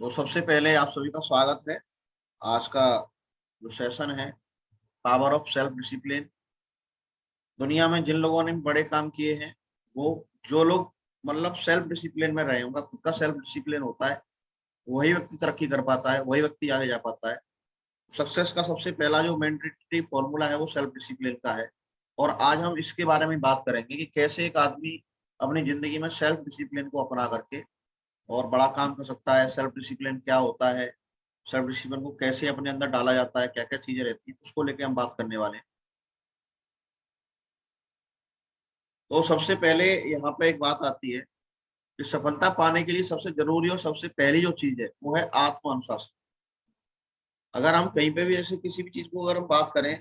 तो सबसे पहले आप सभी का स्वागत है। आज का जो सेशन है, पावर ऑफ सेल्फ डिसिप्लिन। दुनिया में जिन लोगों ने बड़े काम किए हैं, वो जो लोग मतलब सेल्फ डिसिप्लिन में रहे, उनका खुद का सेल्फ डिसिप्लिन होता है, वही व्यक्ति तरक्की कर पाता है, वही व्यक्ति आगे जा पाता है। सक्सेस का सबसे पहला जो मैंडेटरी फॉर्मूला है वो सेल्फ डिसिप्लिन का है। और आज हम इसके बारे में बात करेंगे कि कैसे एक आदमी अपनी जिंदगी में सेल्फ डिसिप्लिन को अपना करके और बड़ा काम कर सकता है। सेल्फ डिसिप्लिन क्या होता है, सेल्फ डिसिप्लिन को कैसे अपने अंदर डाला जाता है, क्या क्या चीजें रहती हैं, उसको लेके हम बात करने वाले हैं। तो सबसे पहले यहाँ पे एक बात आती है कि सफलता पाने के लिए सबसे जरूरी और सबसे पहली जो चीज है वो है आत्म अनुशासन। अगर हम कहीं पे भी ऐसे किसी भी चीज को अगर हम बात करें,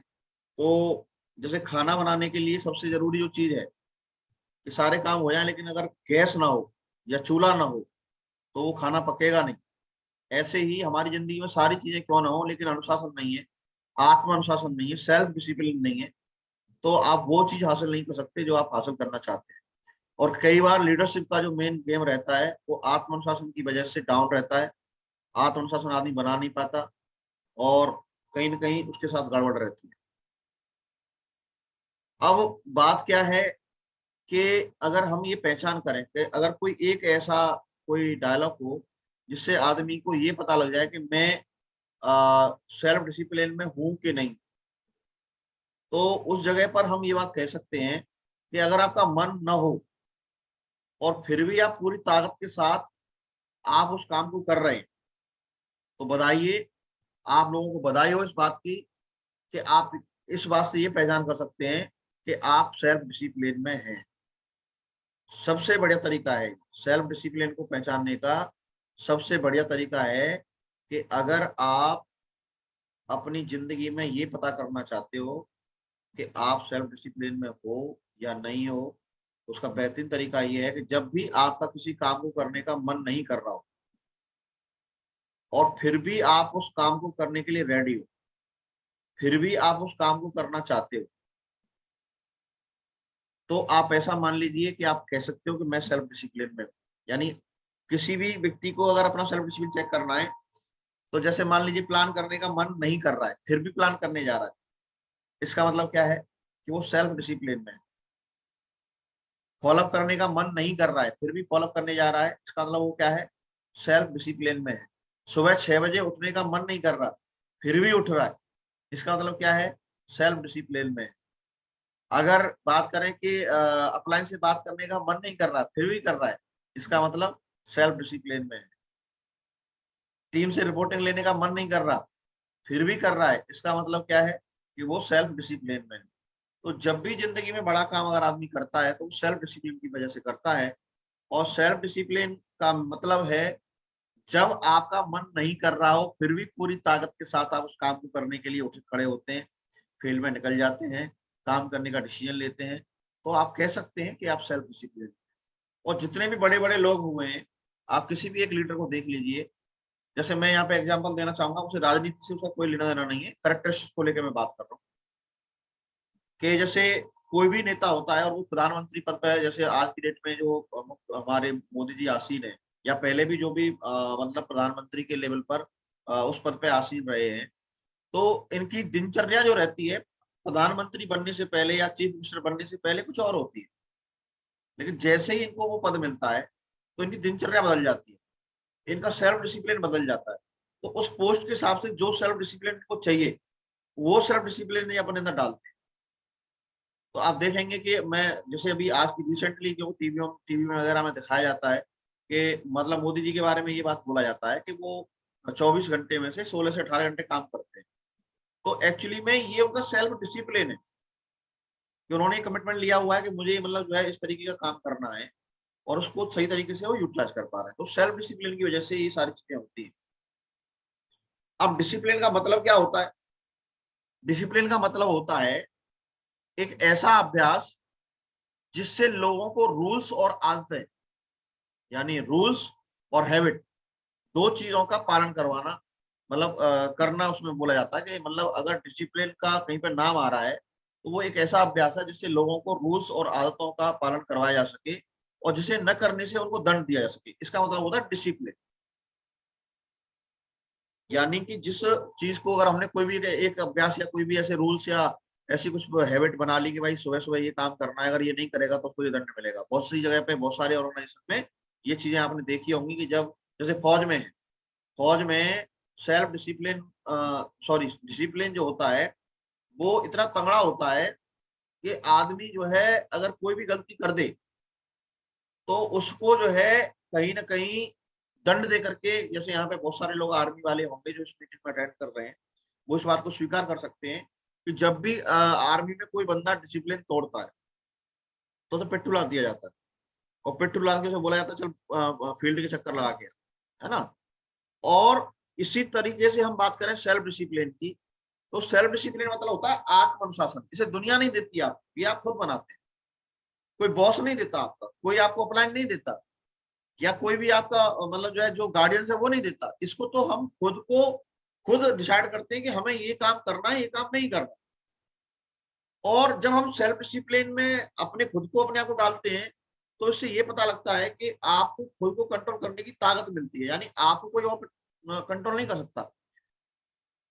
तो जैसे खाना बनाने के लिए सबसे जरूरी जो चीज है कि सारे काम हो जाए, लेकिन अगर गैस ना हो या चूल्हा ना हो तो वो खाना पकेगा नहीं। ऐसे ही हमारी जिंदगी में सारी चीजें क्यों ना हो, लेकिन अनुशासन नहीं है, आत्म अनुशासन नहीं है, सेल्फ डिसिप्लिन नहीं है, तो आप वो चीज हासिल नहीं कर सकते जो आप हासिल करना चाहते हैं। और कई बार लीडरशिप का जो मेन गेम रहता है वो आत्म अनुशासन की वजह से डाउन रहता है। आत्म अनुशासन आदमी बना नहीं पाता और कहीं ना कहीं उसके साथ गड़बड़ रहती है। अब बात क्या है कि अगर हम ये पहचान करें कि अगर कोई एक ऐसा कोई डायलॉग हो जिससे आदमी को ये पता लग जाए कि मैं सेल्फ डिसिप्लिन में हूं कि नहीं, तो उस जगह पर हम ये बात कह सकते हैं कि अगर आपका मन न हो और फिर भी आप पूरी ताकत के साथ आप उस काम को कर रहे हैं, तो बधाइए। आप लोगों को बधाई हो इस बात की कि आप इस बात से ये पहचान कर सकते हैं कि आप सेल्फ डिसिप्लिन में हैं। सबसे बढ़िया तरीका है सेल्फ डिसिप्लिन को पहचानने का। सबसे बढ़िया तरीका है कि अगर आप अपनी जिंदगी में ये पता करना चाहते हो कि आप सेल्फ डिसिप्लिन में हो या नहीं हो, तो उसका बेहतरीन तरीका ये है कि जब भी आपका किसी काम को करने का मन नहीं कर रहा हो और फिर भी आप उस काम को करने के लिए रेडी हो, फिर भी आप उस काम को करना चाहते हो, तो आप ऐसा मान लीजिए कि आप कह सकते हो कि मैं सेल्फ डिसिप्लिन में हूँ। यानी किसी भी व्यक्ति को अगर अपना सेल्फ डिसिप्लिन चेक करना है, तो जैसे मान लीजिए प्लान करने का मन नहीं कर रहा है फिर भी प्लान करने जा रहा है, इसका मतलब क्या है कि वो सेल्फ डिसिप्लिन में है। फॉलोअप करने का मन नहीं कर रहा है फिर भी फॉलोअप करने जा रहा है, इसका मतलब वो क्या है, सेल्फ डिसिप्लिन में है। सुबह 6 बजे उठने का मन नहीं कर रहा फिर भी उठ रहा है, इसका मतलब क्या है, सेल्फ डिसिप्लिन में है। अगर बात करें कि अपलाइन से बात करने का मन नहीं कर रहा फिर भी कर रहा है, इसका मतलब सेल्फ डिसिप्लिन में है। टीम से रिपोर्टिंग लेने का मन नहीं कर रहा फिर भी कर रहा है, इसका मतलब क्या है कि वो सेल्फ डिसिप्लिन में है। तो जब भी जिंदगी में बड़ा काम अगर आदमी करता है तो वो सेल्फ डिसिप्लिन की वजह से करता है। और सेल्फ डिसिप्लिन का मतलब है जब आपका मन नहीं कर रहा हो फिर भी पूरी ताकत के साथ आप उस काम को करने के लिए उठ खड़े होते हैं, फील्ड में निकल जाते हैं, काम करने का डिसीजन लेते हैं, तो आप कह सकते हैं कि आप सेल्फ डिसिप्लिन। और जितने भी बड़े बड़े लोग हुए हैं, आप किसी भी एक लीडर को देख लीजिए। जैसे मैं यहाँ पे एग्जांपल देना चाहूंगा, उसे राजनीति से उसका कोई लेना देना नहीं है, करेक्टरिस्टिक्स को लेकर मैं बात कर रहा हूँ कि जैसे कोई भी नेता होता है और वो प्रधानमंत्री पद पर है, जैसे आज की डेट में जो हमारे मोदी जी आसीन है, या पहले भी जो भी मतलब प्रधानमंत्री के लेवल पर उस पद पे आसीन रहे हैं, तो इनकी दिनचर्या जो रहती है प्रधानमंत्री बनने से पहले या चीफ मिनिस्टर बनने से पहले कुछ और होती है, लेकिन जैसे ही इनको वो पद मिलता है तो इनकी दिनचर्या बदल जाती है, इनका सेल्फ डिसिप्लिन बदल जाता है। तो उस पोस्ट के हिसाब से जो सेल्फ डिसिप्लिन इनको चाहिए वो सेल्फ डिसिप्लिन नहीं अपने अंदर डालते। तो आप देखेंगे कि मैं जैसे अभी आज की रिसेंटली जो टीवी में वगैरह में दिखाया जाता है कि मतलब मोदी जी के बारे में ये बात बोला जाता है कि वो 24 घंटे में से 16 से 18 घंटे काम करते हैं। तो एक्चुअली में ये उनका सेल्फ डिसिप्लिन है कि उन्होंने कमिटमेंट लिया हुआ है कि मुझे मतलब जो है इस तरीके का काम करना है, और उसको सही तरीके से वो यूटिलाइज कर पा रहे हैं। तो सेल्फ डिसिप्लिन की वजह से ये सारी चीजें होती है। अब डिसिप्लिन का मतलब क्या होता है, डिसिप्लिन का मतलब होता है एक ऐसा अभ्यास जिससे लोगों को रूल्स और आदतें, यानी रूल्स और हैबिट, दो चीजों का पालन करवाना, मतलब करना उसमें बोला जाता है कि मतलब अगर डिसिप्लिन का कहीं पर नाम आ रहा है तो वो एक ऐसा अभ्यास है जिससे लोगों को रूल्स और आदतों का पालन करवाया जा सके और जिसे न करने से उनको दंड दिया जा सके, इसका मतलब होता है डिसिप्लिन। यानी कि जिस चीज को अगर हमने कोई भी एक अभ्यास या कोई भी ऐसे रूल्स या ऐसी कुछ हैबिट बना ली कि भाई सुबह सुबह ये काम करना है, अगर ये नहीं करेगा तो उसको ये दंड मिलेगा। बहुत सी जगह पे, बहुत सारे ऑर्गेनाइजेशन में ये चीजें आपने देखी होंगी कि जब जैसे फौज में है, फौज में सेल्फ डिसिप्लिन, सॉरी डिसिप्लिन जो होता है वो इतना तगड़ा होता है कि आदमी जो है अगर कोई भी गलती कर दे तो उसको जो है कहीं ना कहीं दंड दे करके, जैसे यहाँ पे बहुत सारे लोग आर्मी वाले होंगे जो इस मीटिंग में अटेंड कर रहे हैं, वो इस बात को स्वीकार कर सकते हैं कि जब भी आर्मी में कोई बंदा डिसिप्लिन तोड़ता है तो उसे पेट्रोल ला दिया जाता है, और पेट्रोल ला के उसे बोला जाता है चल फील्ड के चक्कर लगा के आ, है ना। और इसी तरीके से हम बात करें सेल्फ डिसिप्लिन की, तो सेल्फ डिसिप्लिन मतलब होता है आत्म अनुशासन। इसे दुनिया नहीं देती आप, ये आप खुद बनाते हैं। कोई बॉस नहीं देता आपका, कोई आपको अपलाइन नहीं देता, या कोई भी आपका मतलब जो है जो गार्डियंस है वो नहीं देता। इसको तो हम खुद को खुद डिसाइड करते हैं कि हमें ये काम करना है, ये काम नहीं करना। और जब हम सेल्फ डिसिप्लिन में अपने खुद को अपने आप को डालते हैं तो इससे ये पता लगता है कि आपको खुद को कंट्रोल करने की ताकत मिलती है, यानी आपको कोई और कंट्रोल नहीं कर सकता।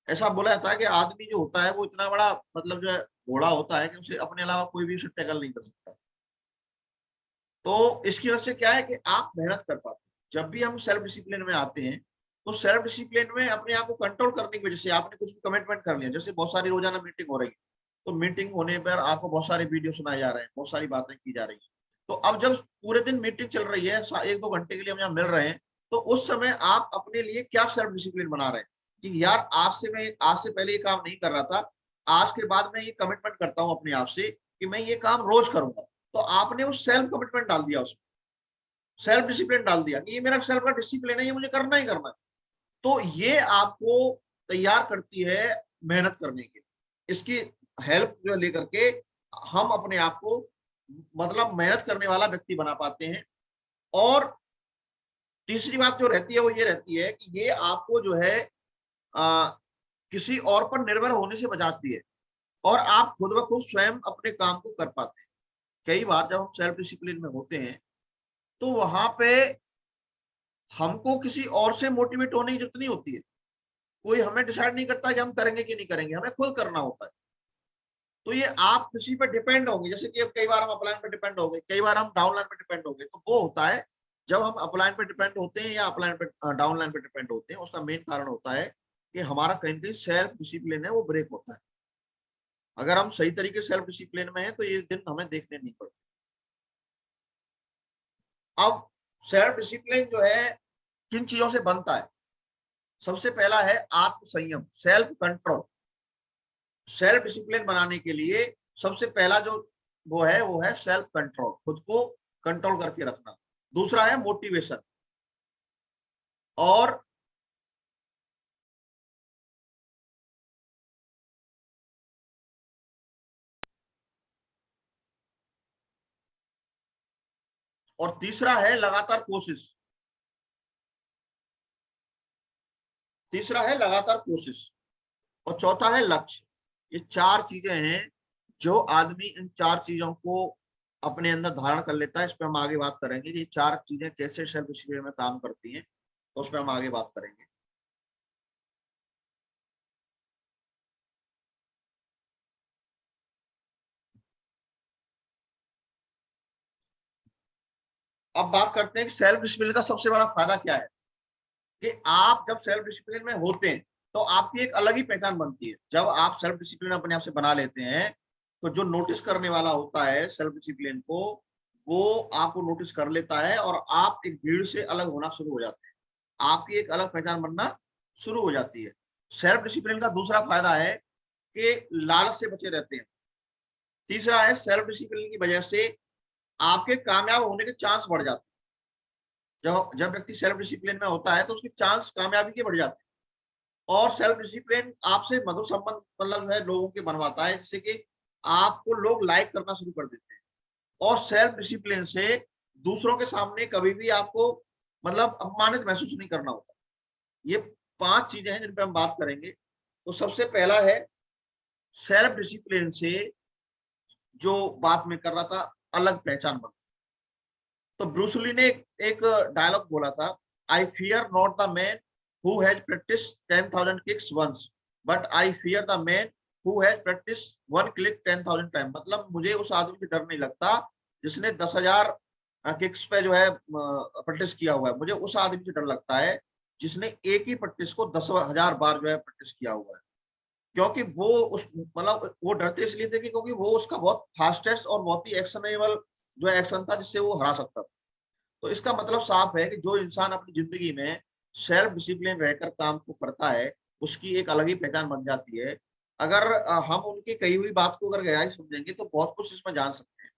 ऐसा बोला जाता है कि आदमी जो होता है वो इतना बड़ा मतलब जो है घोड़ा होता है कि उसे अपने अलावा कोई भी उसे टैकल नहीं कर सकता। तो इसकी वजह से क्या है कि आप मेहनत कर पाते हैं। जब भी हम सेल्फ डिसिप्लिन में आते हैं तो सेल्फ डिसिप्लिन में अपने आप को कंट्रोल करने की वजह से आपने कुछ भी कमिटमेंट कर लिया, जैसे बहुत सारी रोजाना मीटिंग हो रही है, तो मीटिंग होने पर आपको बहुत सारे वीडियो सुनाए जा रहे हैं, बहुत सारी बातें की जा रही हैं। तो अब जब पूरे दिन मीटिंग चल रही है, 1-2 घंटे के लिए हम यहाँ मिल रहे हैं, तो उस समय आप अपने लिए क्या सेल्फ डिसिप्लिन बना रहे हैं कि यार आज से पहले ये काम नहीं कर रहा था, आज के बाद मैं ये कमिटमेंट करता हूँ अपने आप से कि मैं ये काम रोज करूंगा। तो आपने वो सेल्फ कमिटमेंट डाल दिया, उसमें सेल्फ डिसिप्लिन डाल दिया कि ये मेरा सेल्फ का डिसिप्लिन है, ये मुझे करना ही करना है। तो ये आपको तैयार करती है मेहनत करने के लिए। इसकी हेल्प जो लेकर के हम अपने आप को मतलब मेहनत करने वाला व्यक्ति बना पाते हैं। और तीसरी बात जो रहती है वो ये रहती है कि ये आपको जो है आ, किसी और पर निर्भर होने से बचाती है, और आप खुद ब खुद स्वयं अपने काम को कर पाते हैं। कई बार जब हम सेल्फ डिसिप्लिन में होते हैं तो वहां पे हमको किसी और से मोटिवेट होने की जरूरत नहीं होती है। कोई हमें डिसाइड नहीं करता कि हम करेंगे कि नहीं करेंगे, हमें खुद करना होता है। तो ये आप किसी पर डिपेंड होंगे, जैसे कि कई बार हम अपलाइन पर डिपेंड हो गए, कई बार हम डाउनलाइन पर डिपेंड हो गए। तो वो होता है जब हम अपलाइन पर डिपेंड होते हैं या अपलाइन पर डाउनलाइन पर डिपेंड होते हैं, उसका मेन कारण होता है कि हमारा कहीं ना कहीं सेल्फ डिसिप्लिन है वो ब्रेक होता है। अगर हम सही तरीके से सेल्फ डिसिप्लिन में है तो ये दिन हमें देखने नहीं पड़ते। अब सेल्फ डिसिप्लिन जो है किन चीजों से बनता है? सबसे पहला है आत्म संयम, सेल्फ कंट्रोल। सेल्फ डिसिप्लिन बनाने के लिए सबसे पहला जो वो है सेल्फ कंट्रोल, खुद को कंट्रोल करके रखना। दूसरा है मोटिवेशन। और तीसरा है लगातार कोशिश। तीसरा है लगातार कोशिश और चौथा है लक्ष्य। ये चार चीजें हैं जो आदमी इन चार चीजों को अपने अंदर धारण कर लेता है। इस पर हम आगे बात करेंगे कि ये चार चीजें कैसे सेल्फ डिसिप्लिन में काम करती हैं, तो उस पर हम आगे बात करेंगे। अब बात करते हैं कि सेल्फ डिसिप्लिन का सबसे बड़ा फायदा क्या है। कि आप जब सेल्फ डिसिप्लिन में होते हैं तो आपकी एक अलग ही पहचान बनती है। जब आप सेल्फ डिसिप्लिन अपने आप से बना लेते हैं तो जो नोटिस करने वाला होता है सेल्फ डिसिप्लिन को, वो आपको नोटिस कर लेता है और आप एक भीड़ से अलग होना शुरू हो जाते हैं। आपकी एक अलग पहचान बनना शुरू हो जाती है। सेल्फ डिसिप्लिन का दूसरा फायदा है कि लालच से बचे रहते हैं। तीसरा है सेल्फ डिसिप्लिन की वजह से आपके कामयाब होने के चांस बढ़ जाते हैं। जब जब व्यक्ति सेल्फ डिसिप्लिन में होता है तो उसके चांस कामयाबी के बढ़ जाते हैं। और सेल्फ डिसिप्लिन आपसे मधुर संबंध मतलब है लोगों के बनवाता है, जिससे कि आपको लोग लाइक करना शुरू कर देते हैं। और सेल्फ डिसिप्लिन से दूसरों के सामने कभी भी आपको मतलब अपमानित महसूस नहीं करना होता। ये पांच चीजें हैं जिन पे हम बात करेंगे। तो सबसे पहला है सेल्फ डिसिप्लिन से जो बात मैं कर रहा था, अलग पहचान बनती। तो ब्रूस ली ने एक डायलॉग बोला था, I fear not the man who has practiced 10,000 kicks once, but I fear the man who has practiced one click 10,000 time. मतलब मुझे उस आदमी से डर नहीं लगता जिसने 10,000 किक्स पे जो है प्रैक्टिस किया हुआ है, मुझे उस आदमी से डर लगता है जिसने एक ही प्रैक्टिस को 10,000 बार जो है प्रैक्टिस किया हुआ है। क्योंकि वो उस मतलब वो डरते इसलिए थे कि क्योंकि वो उसका बहुत फास्टेस्ट और बहुत ही एक्शनेबल जो एक्शन था जिससे वो हरा सकता था। तो इसका मतलब साफ है कि जो इंसान अपनी जिंदगी में सेल्फ डिसिप्लिन रहकर काम को करता है, उसकी एक अलग ही पहचान बन जाती है। अगर हम उनकी कही हुई बात को अगर गहराई समझेंगे तो बहुत कुछ इसमें जान सकते हैं।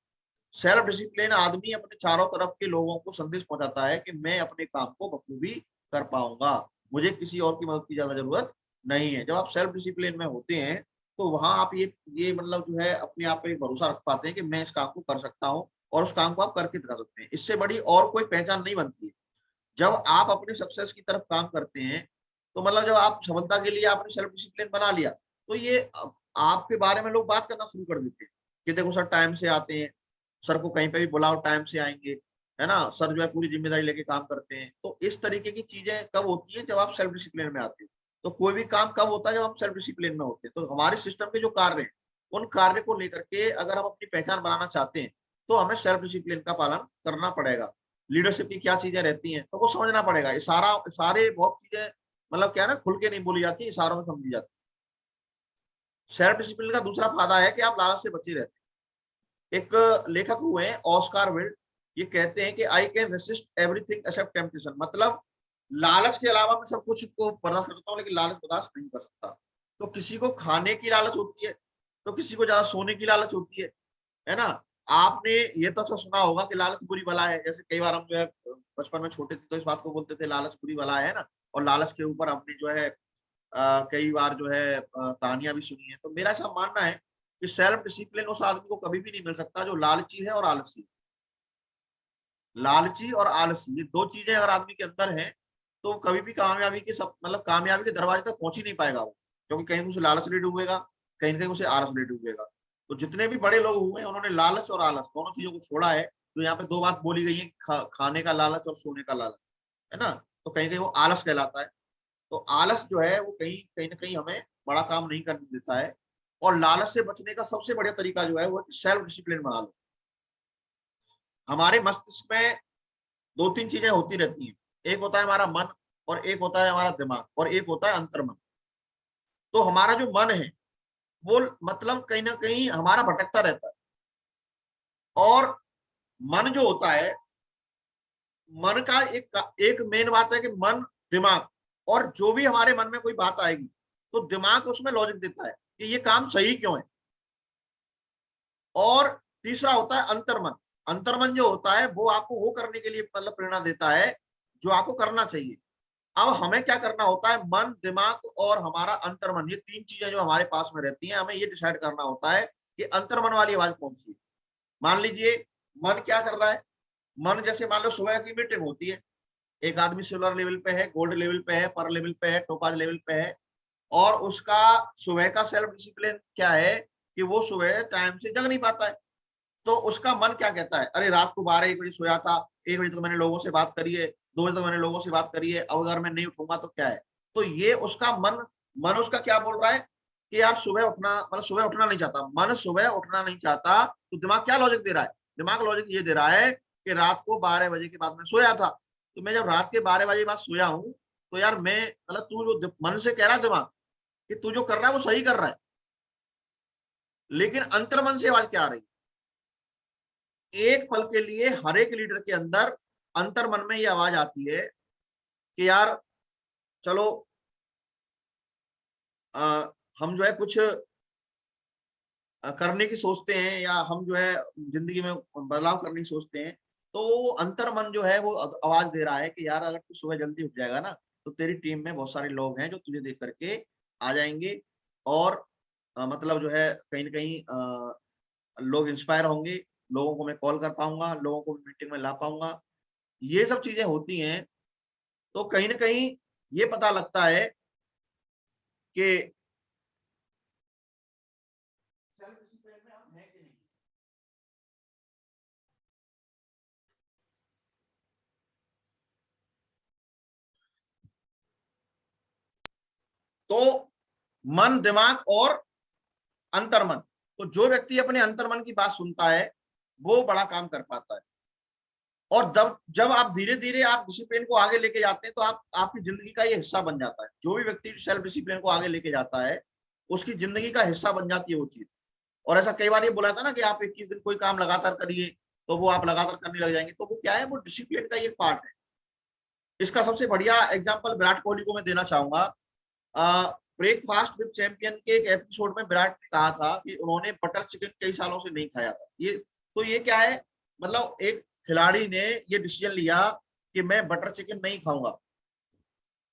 सेल्फ डिसिप्लिन आदमी अपने चारों तरफ के लोगों को संदेश पहुंचाता है कि मैं अपने काम को बखूबी कर पाऊंगा, मुझे किसी और की मदद की ज्यादा जरूरत नहीं है। जब आप सेल्फ डिसिप्लिन में होते हैं तो वहां आप ये मतलब जो है अपने आप पे एक भरोसा रख पाते हैं कि मैं इस काम को कर सकता हूँ और उस काम को आप करके दिखा सकते हैं। इससे बड़ी और कोई पहचान नहीं बनती है। जब आप अपने सक्सेस की तरफ काम करते हैं तो मतलब जब आप सफलता के लिए आपने सेल्फ डिसिप्लिन बना लिया तो ये आपके बारे में लोग बात करना शुरू कर देते हैं कि देखो सर टाइम से आते हैं, सर को कहीं पे भी बुलाओ टाइम से आएंगे, है ना, सर जो है पूरी जिम्मेदारी लेके काम करते हैं। तो इस तरीके की चीजें कब होती है? जब आप सेल्फ डिसिप्लिन में आते हैं। तो कोई भी काम कब होता है? जब हम सेल्फ डिसिप्लिन में होते हैं। तो हमारे सिस्टम के जो कार्य हैं उन कार्य को लेकर के अगर हम अपनी पहचान बनाना चाहते हैं तो हमें सेल्फ डिसिप्लिन का पालन करना पड़ेगा। लीडरशिप की क्या चीजें रहती हैं तो वो समझना पड़ेगा। इशारा सारे बहुत चीजें मतलब क्या है ना, खुल के नहीं बोली जाती, इशारों में समझी जाती है। सेल्फ डिसिप्लिन का दूसरा फायदा है कि आप लालच से बचे रहते हैं। एक लेखक हुए हैं ऑस्कार विल्ड, ये कहते हैं कि I can resist everything except temptation. मतलब लालच के अलावा मैं सब कुछ को बर्दाश्त कर सकता हूँ लेकिन लालच बर्दाश्त नहीं कर सकता। तो किसी को खाने की लालच होती है, तो किसी को ज्यादा सोने की लालच होती है ना। आपने ये तो अच्छा सुना होगा कि लालच बुरी बला है। जैसे कई बार हम जो है बचपन में छोटे थे तो इस बात को बोलते थे लालच बुरी बला है ना। और लालच के ऊपर हमने जो है कई बार जो है कहानियां भी सुनी है। तो मेरा ऐसा मानना है कि सेल्फ डिसिप्लिन उस आदमी को कभी भी नहीं मिल सकता जो लालची है और आलसी है। लालची और आलसी ये दो चीजें अगर आदमी के अंदर है तो कभी भी कामयाबी के सब मतलब कामयाबी के दरवाजे तक पहुंच ही नहीं पाएगा वो। क्योंकि कहीं उसे लालच ले डूबेगा, कहीं ना कहीं उसे आलस ले डूबेगा। तो जितने भी बड़े लोग हुए हैं उन्होंने लालच और आलस दोनों चीजों को छोड़ा है। तो यहाँ पे दो बात बोली गई है, खाने का लालच और सोने का लालच, है ना। तो कहीं कहीं वो आलस कहलाता है। तो आलस जो है वो कहीं कहीं ना कहीं हमें बड़ा काम नहीं करने देता है। और लालच से बचने का सबसे बढ़िया तरीका जो है वो सेल्फ डिसिप्लिन बना लो। हमारे मस्तिष्क में दो तीन चीजें होती रहती हैं। एक होता है हमारा मन, और एक होता है हमारा दिमाग, और एक होता है अंतर्मन। तो हमारा जो मन है वो मतलब कहीं ना कहीं हमारा भटकता रहता है। और मन जो होता है, मन का एक मेन बात है कि मन, दिमाग, और जो भी हमारे मन में कोई बात आएगी तो दिमाग उसमें लॉजिक देता है कि ये काम सही क्यों है। और तीसरा होता है अंतर्मन। अंतर्मन जो होता है वो आपको वो करने के लिए मतलब प्रेरणा देता है जो आपको करना चाहिए। अब हमें क्या करना होता है? मन, दिमाग और हमारा अंतर्मन, ये तीन चीजें जो हमारे पास में रहती हैं, हमें ये डिसाइड करना होता है कि अंतर्मन वाली आवाज कौन सी है। मान लीजिए मन क्या कर रहा है। मन जैसे मान लो सुबह की मीटिंग होती है, एक आदमी सिल्वर लेवल पे है, गोल्ड लेवल पे है, पर लेवल पे है, टोपाज लेवल पे है। और उसका सुबह का सेल्फ डिसिप्लिन क्या है कि वो सुबह टाइम से जग नहीं पाता है। तो उसका मन क्या कहता है? अरे रात को 12-1 बजे सोया था, 1 बजे तक मैंने लोगों से बात करी है, 2 बजे तक मैंने लोगों से बात करी है, अब अगर मैं नहीं उठूंगा तो क्या है। तो ये उसका मन, मन उसका क्या बोल रहा है कि यार सुबह उठना, मतलब सुबह उठना नहीं चाहता। मन सुबह उठना नहीं चाहता तो दिमाग क्या लॉजिक दे रहा है? दिमाग लॉजिक ये दे रहा है कि रात को 12 बजे के बाद में सोया था, तो मैं जब रात के 12 बजे बाद सोया हूँ तो यार मैं मतलब तू जो मन से कह रहा है दिमाग कि तू जो कर रहा है वो सही कर रहा है। लेकिन अंतर्मन से आवाज क्या आ रही है? एक पल के लिए हर एक लीडर के अंदर अंतर मन में ये आवाज आती है कि यार चलो आ, हम जो है कुछ करने की सोचते हैं, या हम जो है जिंदगी में बदलाव करने की सोचते हैं। तो अंतर मन जो है वो आवाज दे रहा है कि यार अगर तू सुबह जल्दी उठ जाएगा ना तो तेरी टीम में बहुत सारे लोग हैं जो तुझे देख करके आ जाएंगे। और मतलब जो है कहीं ना कहीं लोग इंस्पायर होंगे, लोगों को मैं कॉल कर पाऊंगा, लोगों को मीटिंग में ला पाऊंगा। ये सब चीजें होती हैं। तो कहीं ना कहीं ये पता लगता है कि सेल्फ डिसिप्लिन में हम हैं कि नहीं। तो मन, दिमाग और अंतर्मन, तो जो व्यक्ति अपने अंतर्मन की बात सुनता है वो बड़ा काम कर पाता है। और जब जब आप धीरे धीरे आप डिसिप्लिन को आगे लेके जाते हैं तो आप आपकी जिंदगी का ये हिस्सा बन जाता है। जो भी व्यक्ति सेल्फ डिसिप्लिन को आगे लेके जाता है उसकी जिंदगी का हिस्सा बन जाती है वो चीज। और ऐसा कई बार ये बोला था ना कि आप 21 दिन कोई काम लगातार करिए तो वो आप लगातार करने लग जाएंगे, तो वो क्या है, वो डिसिप्लिन का ये पार्ट है। इसका सबसे बढ़िया एग्जाम्पल विराट कोहली को मैं देना चाहूंगा। ब्रेकफास्ट विद चैंपियन के एक एपिसोड में विराट ने कहा था कि उन्होंने बटर चिकन कई सालों से नहीं खाया था। ये क्या है, मतलब एक खिलाड़ी ने ये डिसीजन लिया कि मैं बटर चिकन नहीं खाऊंगा,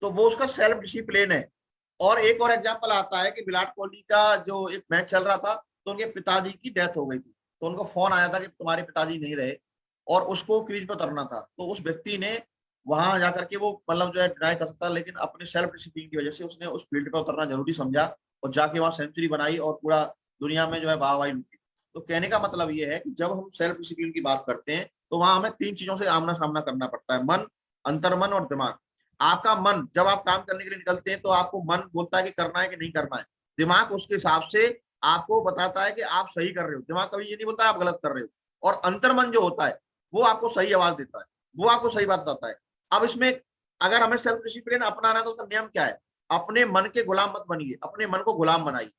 तो वो उसका सेल्फ डिसिप्लिन है। और एक और एग्जांपल आता है कि विराट कोहली का जो एक मैच चल रहा था तो उनके पिताजी की डेथ हो गई थी, तो उनको फोन आया था कि तुम्हारे पिताजी नहीं रहे और उसको क्रीज पर उतरना था। तो उस व्यक्ति ने वहां जाकर के वो मतलब जो है डिनाई कर सकता, लेकिन अपने सेल्फ डिसिप्लिन की वजह से उसने उस फील्ड पर उतरना जरूरी समझा और जाके वहां सेंचुरी बनाई और पूरा दुनिया में जो है वाहवाही लूटी। तो कहने का मतलब ये है कि जब हम सेल्फ डिसिप्लिन की बात करते हैं तो वहां हमें 3 चीजों से आमना सामना करना पड़ता है, मन, अंतर्मन और दिमाग। आपका मन, जब आप काम करने के लिए निकलते हैं तो आपको मन बोलता है कि करना है कि नहीं करना है। दिमाग उसके हिसाब से आपको बताता है कि आप सही कर रहे हो, दिमाग कभी ये नहीं बोलता आप गलत कर रहे हो। और अंतर्मन जो होता है वो आपको सही आवाज देता है, वो आपको सही बात बताता है। अब इसमें अगर हमें सेल्फ डिसिप्लिन अपनाना है तो उसका नियम क्या है, अपने मन के गुलाम मत बनिए, अपने मन को गुलाम बनाइए।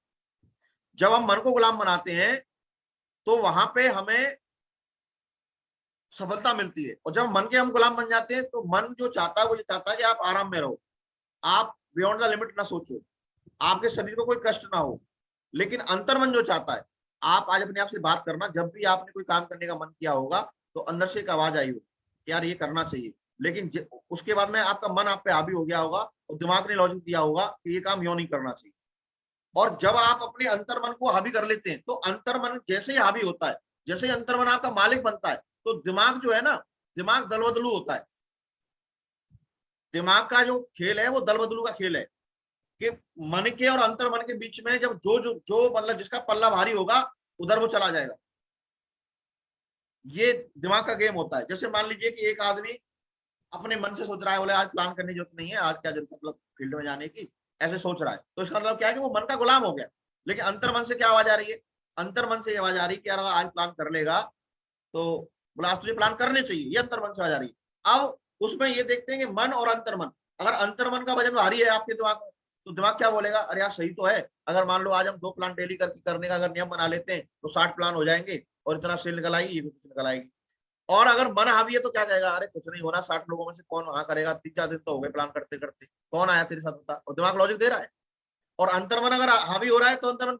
जब हम मन को गुलाम बनाते हैं तो वहां पे हमें सफलता मिलती है। और जब मन के हम गुलाम बन जाते हैं तो मन जो चाहता है वो ये चाहता है कि आप आराम में रहो, आप बियॉन्ड द लिमिट ना सोचो, आपके शरीर को कोई कष्ट ना हो। लेकिन अंतर्मन जो चाहता है, आप आज अपने आप से बात करना, जब भी आपने कोई काम करने का मन किया होगा तो अंदर से एक आवाज आई हो कि यार ये करना चाहिए, लेकिन उसके बाद में आपका मन आप पे हावी हो गया होगा और दिमाग ने लॉजिक दिया होगा कि ये काम यूं नहीं करना चाहिए। और जब आप अपने अंतर्मन को हावी कर लेते हैं तो अंतर्मन जैसे ही हावी होता है, जैसे ही अंतर्मन आपका मालिक बनता है, तो दिमाग जो है ना, दिमाग दलबदलू होता है। दिमाग का जो खेल है वो दलबदलू का खेल है कि मन के और अंतर्मन के बीच में जब जो मतलब जिसका पल्ला भारी होगा उधर वो चला जाएगा। ये दिमाग का गेम होता है। जैसे मान लीजिए कि एक आदमी अपने मन से सोच रहा है, बोले आज प्लान करने की जरूरत नहीं है, आज क्या जरूरत मतलब फील्ड में जाने की, ऐसे सोच रहा है, तो इसका मतलब क्या है कि वो मन का गुलाम हो गया। लेकिन अंतर्मन से क्या आवाज आ रही है, अंतर्मन से ये आवाज आ रही है कि यार आज प्लान कर लेगा तो बोला आज तुझे प्लान करने चाहिए, ये अंतर्मन से आवाज आ रही है। अब उसमें ये देखते हैं कि मन और अंतर्मन, अगर अंतर्मन का वजन भारी है आपके दिमाग में तो दिमाग क्या बोलेगा, अरे यार सही तो है, अगर मान लो आज हम 2 प्लान डेली करने का अगर नियम बना लेते हैं तो 60 प्लान हो जाएंगे और इतना सेल निकल आएगी, ये भी कुछ निकल आएगी। और अगर मन हावी है तो क्या कहेगा, अरे कुछ नहीं होना, 60 लोगों में से कौन वहां करेगा, 3-4 दिन तो हो गए प्लान करते करते, कौन आया तेरे साथ होता, और दिमाग लॉजिक दे रहा है। और अंतर्मन अगर हावी हो रहा है तो अंतर्मन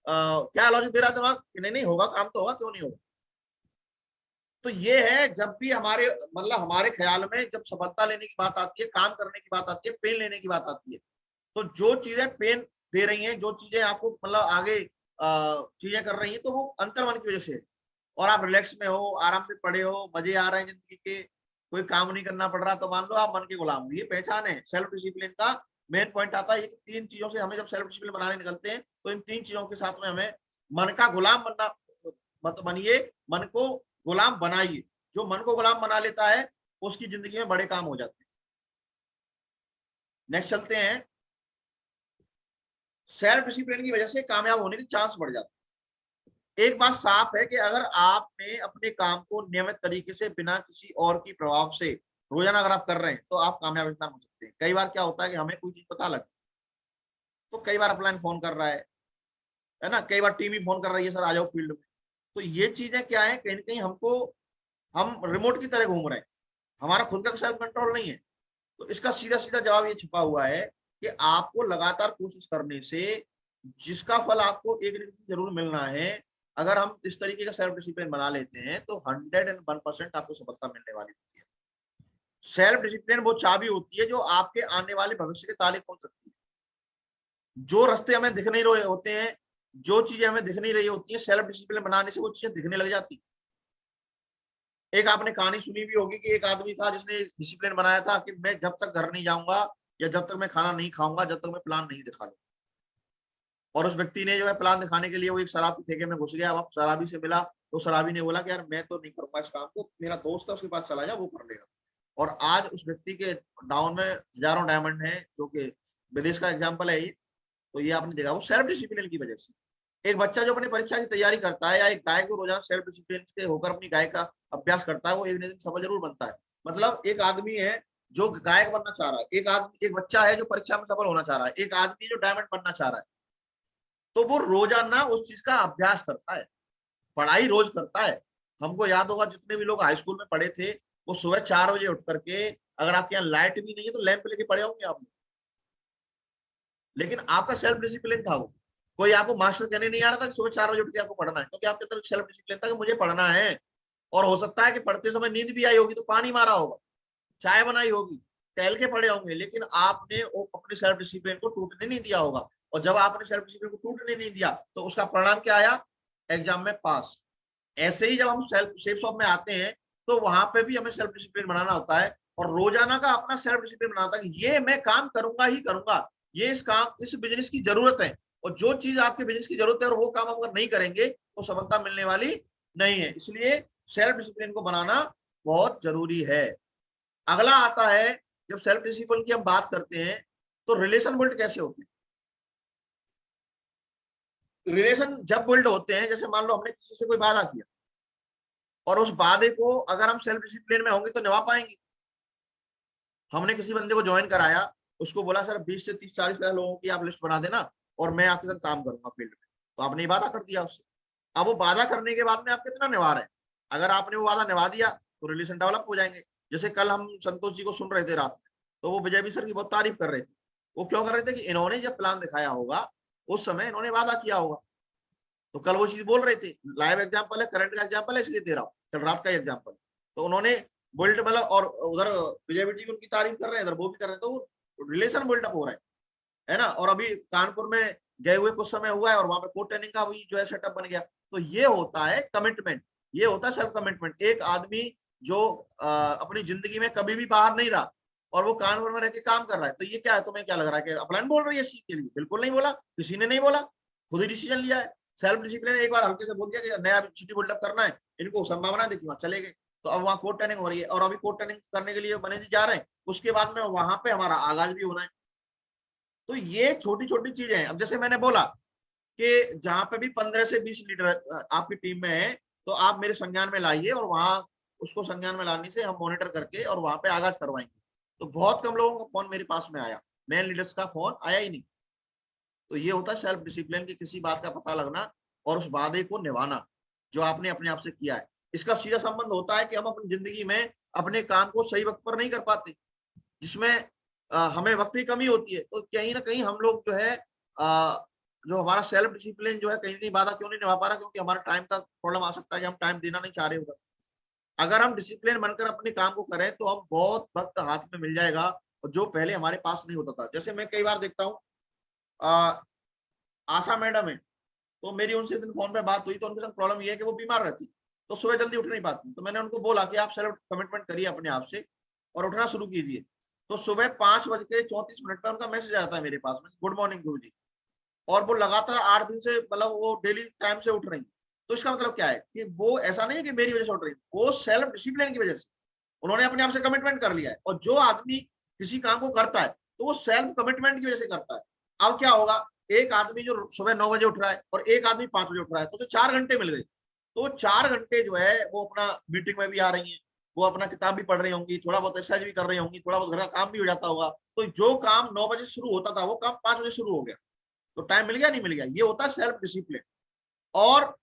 क्या लॉजिक दे रहा है दिमाग कि नहीं नहीं होगा, काम तो होगा, क्यों नहीं होगा। तो ये है, जब भी हमारे मतलब हमारे ख्याल में जब सफलता लेने की बात आती है, काम करने की बात आती है, पेन लेने की बात आती है, तो जो चीजें पेन दे रही हैं, जो चीजें आपको मतलब आगे चीजें कर रही हैं, तो वो अंतर्मन की वजह से है। और आप रिलैक्स में हो, आराम से पड़े हो, मजे आ रहे हैं जिंदगी के, कोई काम नहीं करना पड़ रहा, तो मान लो आप मन के गुलाम हो। ये पहचान है सेल्फ डिसिप्लिन का। मेन पॉइंट आता है ये 3 चीजों से हमें जब सेल्फ डिसिप्लिन बनाने निकलते हैं तो इन 3 चीजों के साथ में हमें मन का गुलाम बनना मत बनिए, मन को गुलाम बनाइए। जो मन को गुलाम बना लेता है उसकी जिंदगी में बड़े काम हो जाते हैं। नेक्स्ट चलते हैं। सेल्फ डिसिप्लिन की वजह से कामयाब होने के चांस बढ़ जाते हैं। एक बात साफ है कि अगर आपने अपने काम को नियमित तरीके से बिना किसी और की प्रभाव से रोजाना अगर आप कर रहे हैं तो आप कामयाब इंसान हो सकते हैं। कई बार क्या होता है कि हमें कोई चीज पता लगती है तो कई बार अपलाइन फोन कर रहा है ना, कई बार टीम ही फोन कर रही है, सर आ जाओ फील्ड में। तो ये चीजें क्या है, कहीं ना कहीं हमको, हम रिमोट की तरह घूम रहे हैं, हमारा खुद का सेल्फ कंट्रोल नहीं है। तो इसका सीधा सीधा जवाब ये छिपा हुआ है कि आपको लगातार कोशिश करने से जिसका फल आपको एक दिन जरूर मिलना है, अगर हम इस तरीके का सेल्फ डिसिप्लिन बना लेते हैं तो 101% आपको सफलता मिलने वाली होती है। सेल्फ डिसिप्लिन वो चाबी होती है जो आपके आने वाले भविष्य के ताले खोल सकती है। जो रास्ते हमें दिख नहीं रहे होते हैं, जो चीजें हमें दिख नहीं रही होती है, सेल्फ डिसिप्लिन बनाने से वो चीजें दिखने लग जाती। एक आपने कहानी सुनी भी होगी कि एक आदमी था जिसने डिसिप्लिन बनाया था कि मैं जब तक घर नहीं जाऊंगा या जब तक मैं खाना नहीं खाऊंगा जब तक मैं प्लान नहीं दिखा लूं। और उस व्यक्ति ने जो है प्लान दिखाने के लिए वो एक शराब के ठेके में घुस गया। अब शराबी से मिला तो शराबी ने बोला कि यार मैं तो नहीं करूंगा इस काम को, मेरा दोस्त है उसके पास चला जा, वो कर लेगा। और आज उस व्यक्ति के डाउन में हजारों डायमंड हैं जो कि विदेश का एग्जाम्पल है ये। तो ये आपने देखा वो सेल्फ डिसिप्लिन की वजह से। एक बच्चा जो अपनी परीक्षा की तैयारी करता है या एक गायक जो रोजाना सेल्फ डिसिप्लिन से होकर अपनी गायक का अभ्यास करता है, वो एक न एक दिन सफल जरूर बनता है। मतलब एक आदमी है जो गायक बनना चाह रहा है, एक बच्चा है जो परीक्षा में सफल होना चाह रहा है, एक आदमी जो डायमंड बनना चाह रहा है, तो वो रोजाना उस चीज का अभ्यास करता है, पढ़ाई रोज करता है। हमको याद होगा जितने भी लोग हाई स्कूल में पढ़े थे, वो सुबह 4 बजे उठ करके, अगर आपके यहाँ लाइट भी नहीं है तो लैंप लेके पढ़े होंगे आप। लेकिन आपका सेल्फ डिसिप्लिन था वो। कोई आपको मास्टर कहने नहीं आ रहा था कि सुबह 4 बजे उठ के आपको पढ़ना है, क्योंकि आपके अंदर सेल्फ डिसिप्लिन था कि मुझे पढ़ना है। और हो सकता है कि पढ़ते समय नींद भी आई होगी, तो पानी मारा होगा, चाय बनाई होगी, टहल के पड़े होंगे, लेकिन आपने वो अपने सेल्फ डिसिप्लिन को टूटने नहीं दिया होगा। और जब आपने सेल्फ डिसिप्लिन को टूटने नहीं दिया तो उसका परिणाम क्या आया? एग्जाम में पास। ऐसे ही जब हम सेल्फ सेफ शॉप में आते हैं तो वहां पे भी हमें सेल्फ डिसिप्लिन बनाना होता है, और रोजाना का अपना सेल्फ डिसिप्लिन बनाना होता है कि ये मैं काम करूंगा ही करूंगा, ये इस बिजनेस की जरूरत है। और जो चीज आपके बिजनेस की जरूरत है और वो काम हम अगर नहीं करेंगे तो सफलता मिलने वाली नहीं है। इसलिए सेल्फ डिसिप्लिन को बनाना बहुत जरूरी है। अगला आता है, जब सेल्फ डिसिप्लिन की हम बात करते हैं तो रिलेशन बिल्ड कैसे होते हैं। रिलेशन जब बिल्ड होते हैं, जैसे मान लो हमने किसी से कोई वादा किया और उस वादे को अगर हम सेल्फ डिसिप्लिन में होंगे तो निभा पाएंगे। हमने किसी बंदे को ज्वाइन कराया, उसको बोला सर 20 से 30 40 लोगों की आप लिस्ट बना देना और मैं आपके साथ काम करूंगा फील्ड में, तो आपने वादा कर दिया उससे। अब वो वादा करने के बाद में आप कितना निभा रहे हैं? अगर आपने वो वादा निभा दिया तो रिलेशन डेवलप हो जाएंगे। जैसे कल हम संतोष जी को सुन रहे थे रात में, तो वो विजय भी सर की बहुत तारीफ कर रहे थे। वो क्यों कर रहे थे? कि इन्होंने जब प्लान दिखाया होगा उस समय इन्होंने वादा किया होगा, तो कल वो चीज बोल रहे थे। लाइव एग्जाम्पल है, करंट का एग्जाम्पल है, इसलिए दे रहा हूँ, कल रात का एग्जाम्पल। तो उन्होंने बिल्ड मतलब, और उधर विजय बेटी की उनकी तारीफ कर रहे हैं, इधर वो भी कर रहे हैं, तो वो रिलेशन बिल्डअप हो रहा है ना। और अभी कानपुर में गए हुए कुछ समय हुआ है और वहां पे कोर्ट ट्रेनिंग का भी जो है सेटअप बन गया। तो ये होता है कमिटमेंट, ये होता है सेल्फ कमिटमेंट। एक आदमी जो अपनी जिंदगी में कभी भी बाहर नहीं रहा और वो कानपुर में रह के काम कर रहा है, तो ये क्या है? तुम्हें क्या लग रहा है कि अपलाइन बोल रही है इस चीज के लिए? बिल्कुल नहीं बोला, किसी ने नहीं बोला, खुद ही डिसीजन लिया है। सेल्फ डिसिप्लिन एक बार हल्के से बोल दिया कि नया सिटी बिल्डअप करना है, इनको संभावना देखी, वहां चले गए। तो अब वहाँ कोर्ट ट्रेनिंग हो रही है और अभी कोर्ट ट्रेनिंग करने के लिए बने जा रहे हैं, उसके बाद में वहां पे हमारा आगाज भी होना है। तो ये छोटी छोटी चीजें हैं। अब जैसे मैंने बोला कि जहां पे भी 15 से 20 लीडर आपकी टीम में है, तो आप मेरे संज्ञान में लाइए, और वहां उसको संज्ञान में लाने से हम मॉनिटर करके और वहां पे आगाज करवाएंगे। तो बहुत कम लोगों का फोन मेरे पास में आया, मेन लीडर्स का फोन आया ही नहीं। तो ये होता है सेल्फ डिसिप्लिन की, किसी बात का पता लगना और उस वादे को निभाना जो आपने अपने आप से किया है। इसका सीधा संबंध होता है कि हम अपनी जिंदगी में अपने काम को सही वक्त पर नहीं कर पाते, जिसमें हमें वक्त की कमी होती है। तो कहीं ना कहीं हम लोग जो है जो हमारा सेल्फ डिसिप्लिन जो है, कहीं नहीं वादा क्यों नहीं निभा पा रहा? क्योंकि हमारा टाइम का प्रॉब्लम आ सकता है कि हम टाइम देना नहीं चाह रहे होगा। अगर हम डिसिप्लिन बनकर अपने काम को करें तो हम बहुत वक्त हाथ में मिल जाएगा, और जो पहले हमारे पास नहीं होता था। जैसे मैं कई बार देखता हूँ, आशा मैडम है, तो मेरी उनसे दिन फोन पे बात हुई, तो उनके साथ प्रॉब्लम ये है कि वो बीमार रहती, तो सुबह जल्दी उठ नहीं पाती। तो मैंने उनको बोला कि आप सेल्फ कमिटमेंट करिए अपने आप से और उठना शुरू कीजिए। तो सुबह 5:34 पर उनका मैसेज आता है मेरे पास में, गुड मॉर्निंग गुरु जी। और वो लगातार 8 दिन से, मतलब वो डेली टाइम से उठ रही। तो इसका मतलब क्या है? कि वो ऐसा नहीं है कि मेरी वजह से उठ रही, वो सेल्फ डिसिप्लिन की वजह से उन्होंने अपने आप से कमिटमेंट कर लिया है। और जो आदमी किसी काम को करता है तो वो सेल्फ कमिटमेंट की वजह से करता है। अब क्या होगा? एक आदमी जो सुबह 9 बजे उठ रहा है और एक आदमी 5 बजे उठ रहा है, तो उसे 4 घंटे मिल गए। तो 4 घंटे जो है वो अपना मीटिंग में भी आ रही है, वो अपना किताब भी पढ़ रही होंगी, थोड़ा बहुत एक्सरसाइज भी कर रही होंगी, थोड़ा बहुत घर का काम भी हो जाता होगा। तो जो काम 9 बजे शुरू होता था वो काम 5 बजे शुरू हो गया। तो टाइम मिल गया नहीं मिल गया? ये होता है सेल्फ डिसिप्लिन। और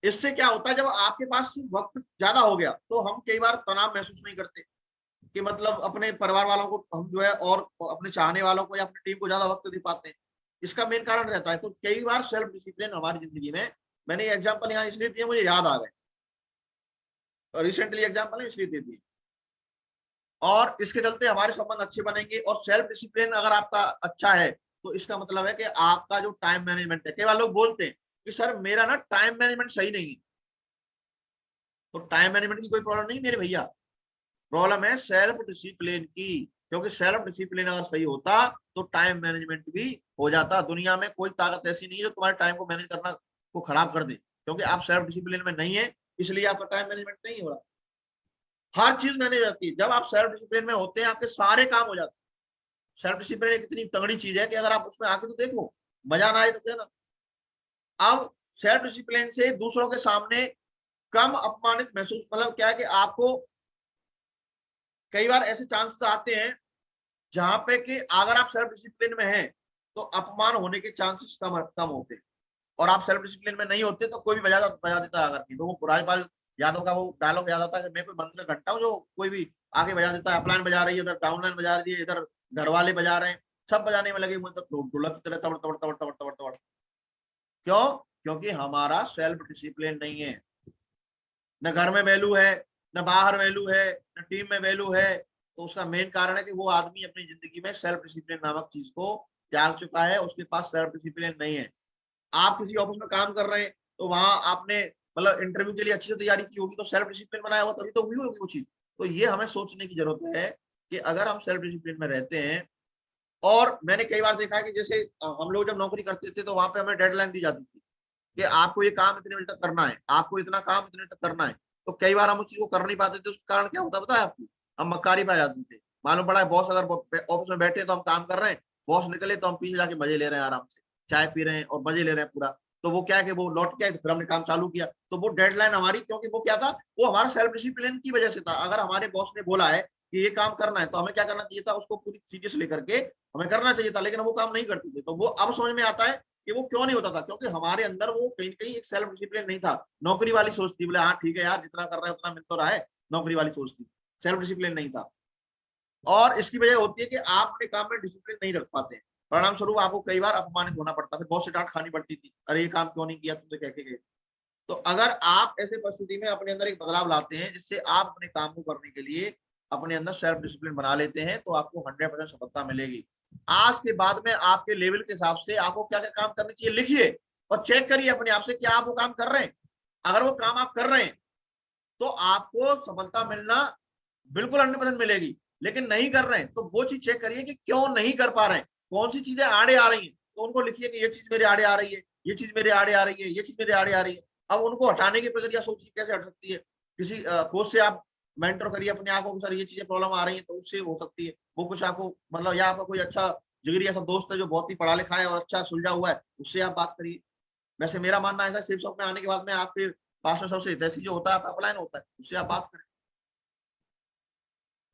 इससे क्या होता है? जब आपके पास वक्त ज्यादा हो गया तो हम कई बार तनाव महसूस नहीं करते, कि मतलब अपने परिवार वालों को हम जो है और अपने चाहने वालों को या अपनी टीम को ज्यादा वक्त दे पाते हैं। इसका मेन कारण रहता है। तो कई बार सेल्फ डिसिप्लिन हमारी जिंदगी में, मैंने एग्जाम्पल यहाँ इसलिए दिए, मुझे याद आ गए, रिसेंटली एग्जाम्पल है इसलिए दे दिए। और इसके चलते हमारे संबंध अच्छे बनेंगे। और सेल्फ डिसिप्लिन अगर आपका अच्छा है तो इसका मतलब है कि आपका जो टाइम मैनेजमेंट है, कई बार लोग बोलते हैं कि सर मेरा ना टाइम मैनेजमेंट सही नहीं है। तो टाइम मैनेजमेंट की कोई प्रॉब्लम नहीं मेरे भैया, प्रॉब्लम है सेल्फ डिसिप्लिन की। क्योंकि सेल्फ डिसिप्लिन अगर सही होता तो टाइम मैनेजमेंट भी हो जाता। दुनिया में कोई ताकत ऐसी नहीं है जो तुम्हारे टाइम को मैनेज करना को खराब कर दे। क्योंकि आप सेल्फ डिसिप्लिन में नहीं है, इसलिए आपका टाइम मैनेजमेंट नहीं हो रहा। हर चीज मैनेज हो जाती है जब आप सेल्फ डिसिप्लिन में होते हैं, आपके सारे काम हो जाते हैं। सेल्फ डिसिप्लिन एक इतनी तगड़ी चीज है कि अगर आप उसमें आके तो देखो, मजा ना आए तो क्या ना। अब सेल्फ डिसिप्लिन से दूसरों के सामने कम अपमानित महसूस, मतलब क्या है कि आपको कई बार ऐसे चांसेस आते हैं जहां पे कि अगर आप सेल्फ डिसिप्लिन में हैं तो अपमान होने के चांसेस कम कम होते हैं, और आप सेल्फ डिसिप्लिन में नहीं होते तो कोई भी बजा देता है। अगर की तो वो पुराने यादव का वो डायलॉग याद आता है कि मैं कोई मंत्र का घंटा हूँ जो कोई भी आगे बजा देता है, अपलाइन बजा रही है, इधर डाउनलाइन बजा रही है, इधर घर वाले बजा रहे हैं, सब बजाने में लगे, मतलब ढोलक की तरह तबड़ तबड़ तबड़ तबड़ तबड़ तबड़। क्यों? क्योंकि हमारा सेल्फ डिसिप्लिन नहीं है। न घर में वैल्यू है, न बाहर वैल्यू है, न टीम में वैल्यू है। तो उसका मेन कारण है कि वो आदमी अपनी जिंदगी में सेल्फ डिसिप्लिन नामक चीज को त्याग चुका है, उसके पास सेल्फ डिसिप्लिन नहीं है। आप किसी ऑफिस में काम कर रहे हैं तो वहां आपने मतलब इंटरव्यू के लिए अच्छे से तैयारी की होगी, तो सेल्फ डिसिप्लिन बनाया होगा, तभी तो हुई होगी वो चीज। तो ये हमें सोचने की जरूरत है कि अगर हम सेल्फ डिसिप्लिन में रहते हैं, और मैंने कई बार देखा है कि जैसे हम लोग जब नौकरी करते थे तो वहां पे हमें डेडलाइन दी जाती थी कि आपको ये काम इतने बजे तक करना है, आपको इतना काम इतने तक करना है। तो कई बार हम उस चीज को कर नहीं पाते थे, उसका कारण क्या होता है पता है आपको? हम मक्कारी पा जाते थे। मालूम पड़ा है बॉस अगर ऑफिस में बैठे तो हम काम कर रहे हैं, बॉस निकले तो हम पीछे जाके मजे ले रहे हैं, आराम से चाय पी रहे हैं और मजे ले रहे हैं पूरा। तो वो क्या है कि वो लौट के आए तो फिर हमने काम चालू किया, तो वो डेडलाइन हमारी, क्योंकि वो क्या था, वो हमारा सेल्फ डिसिप्लिन की वजह से था। अगर हमारे बॉस ने बोला है कि ये काम करना है तो हमें क्या करना चाहिए था, उसको पूरी सीरियस लेकर के हमें करना चाहिए था, लेकिन वो काम नहीं करते थे। तो वो अब समझ में आता है कि वो क्यों नहीं होता था, क्योंकि हमारे अंदर वो कहीं ना कहीं एक सेल्फ डिसिप्लिन नहीं था। नौकरी वाली सोच थी, बोले हाँ ठीक है यार जितना कर रहे हैं उतना मिल तो रहा है, नौकरी वाली सोच थी, सेल्फ डिसिप्लिन नहीं था। और इसकी वजह होती है कि आप अपने काम में डिसिप्लिन नहीं रख पाते हैं, परिणाम स्वरूप आपको कई बार अपमानित होना पड़ता है, फिर बहुत से डांट खानी पड़ती थी, अरे ये काम क्यों नहीं किया, तुमसे कह के गए। तो अगर आप ऐसे परिस्थिति में अपने अंदर एक बदलाव लाते हैं जिससे आप अपने काम को करने के लिए अपने अंदर सेल्फ डिसिप्लिन बना लेते हैं, तो आपको 100% सफलता मिलेगी। आज के बाद में आपके लेवल के हिसाब से आपको क्या क्या काम करने चाहिए लिखिए, और चेक करिए अपने आप से क्या आप वो काम कर रहे हैं। अगर वो काम आप कर रहे हैं तो आपको सफलता मिलना बिल्कुल 100% मिलेगी। लेकिन नहीं कर रहे हैं तो वो चीज चेक करिए कि क्यों नहीं कर पा रहे हैं, कौन सी चीजें आड़े आ रही हैं, तो उनको लिखिए कि ये चीज मेरे आड़े आ रही है, ये चीज मेरे आड़े आ रही है, ये चीज मेरे आड़े आ रही है। अब उनको हटाने की प्रक्रिया सोचिए कैसे हट सकती है। किसी कोच से आप मेंटर करिए अपने आप को, सर ये चीजें प्रॉब्लम आ रही है, तो उससे हो सकती है वो कुछ आपको, मतलब या आपका कोई अच्छा जिगरी ऐसा दोस्त है जो बहुत ही पढ़ा लिखा है और अच्छा सुलझा हुआ है, उससे आप बात करिए। वैसे मेरा मानना ऐसा, सिर्फ शॉप में आने के बाद में आपके पास में सबसे हितैषी जो होता है आपका अपलाइन होता है, उससे आप बात करें।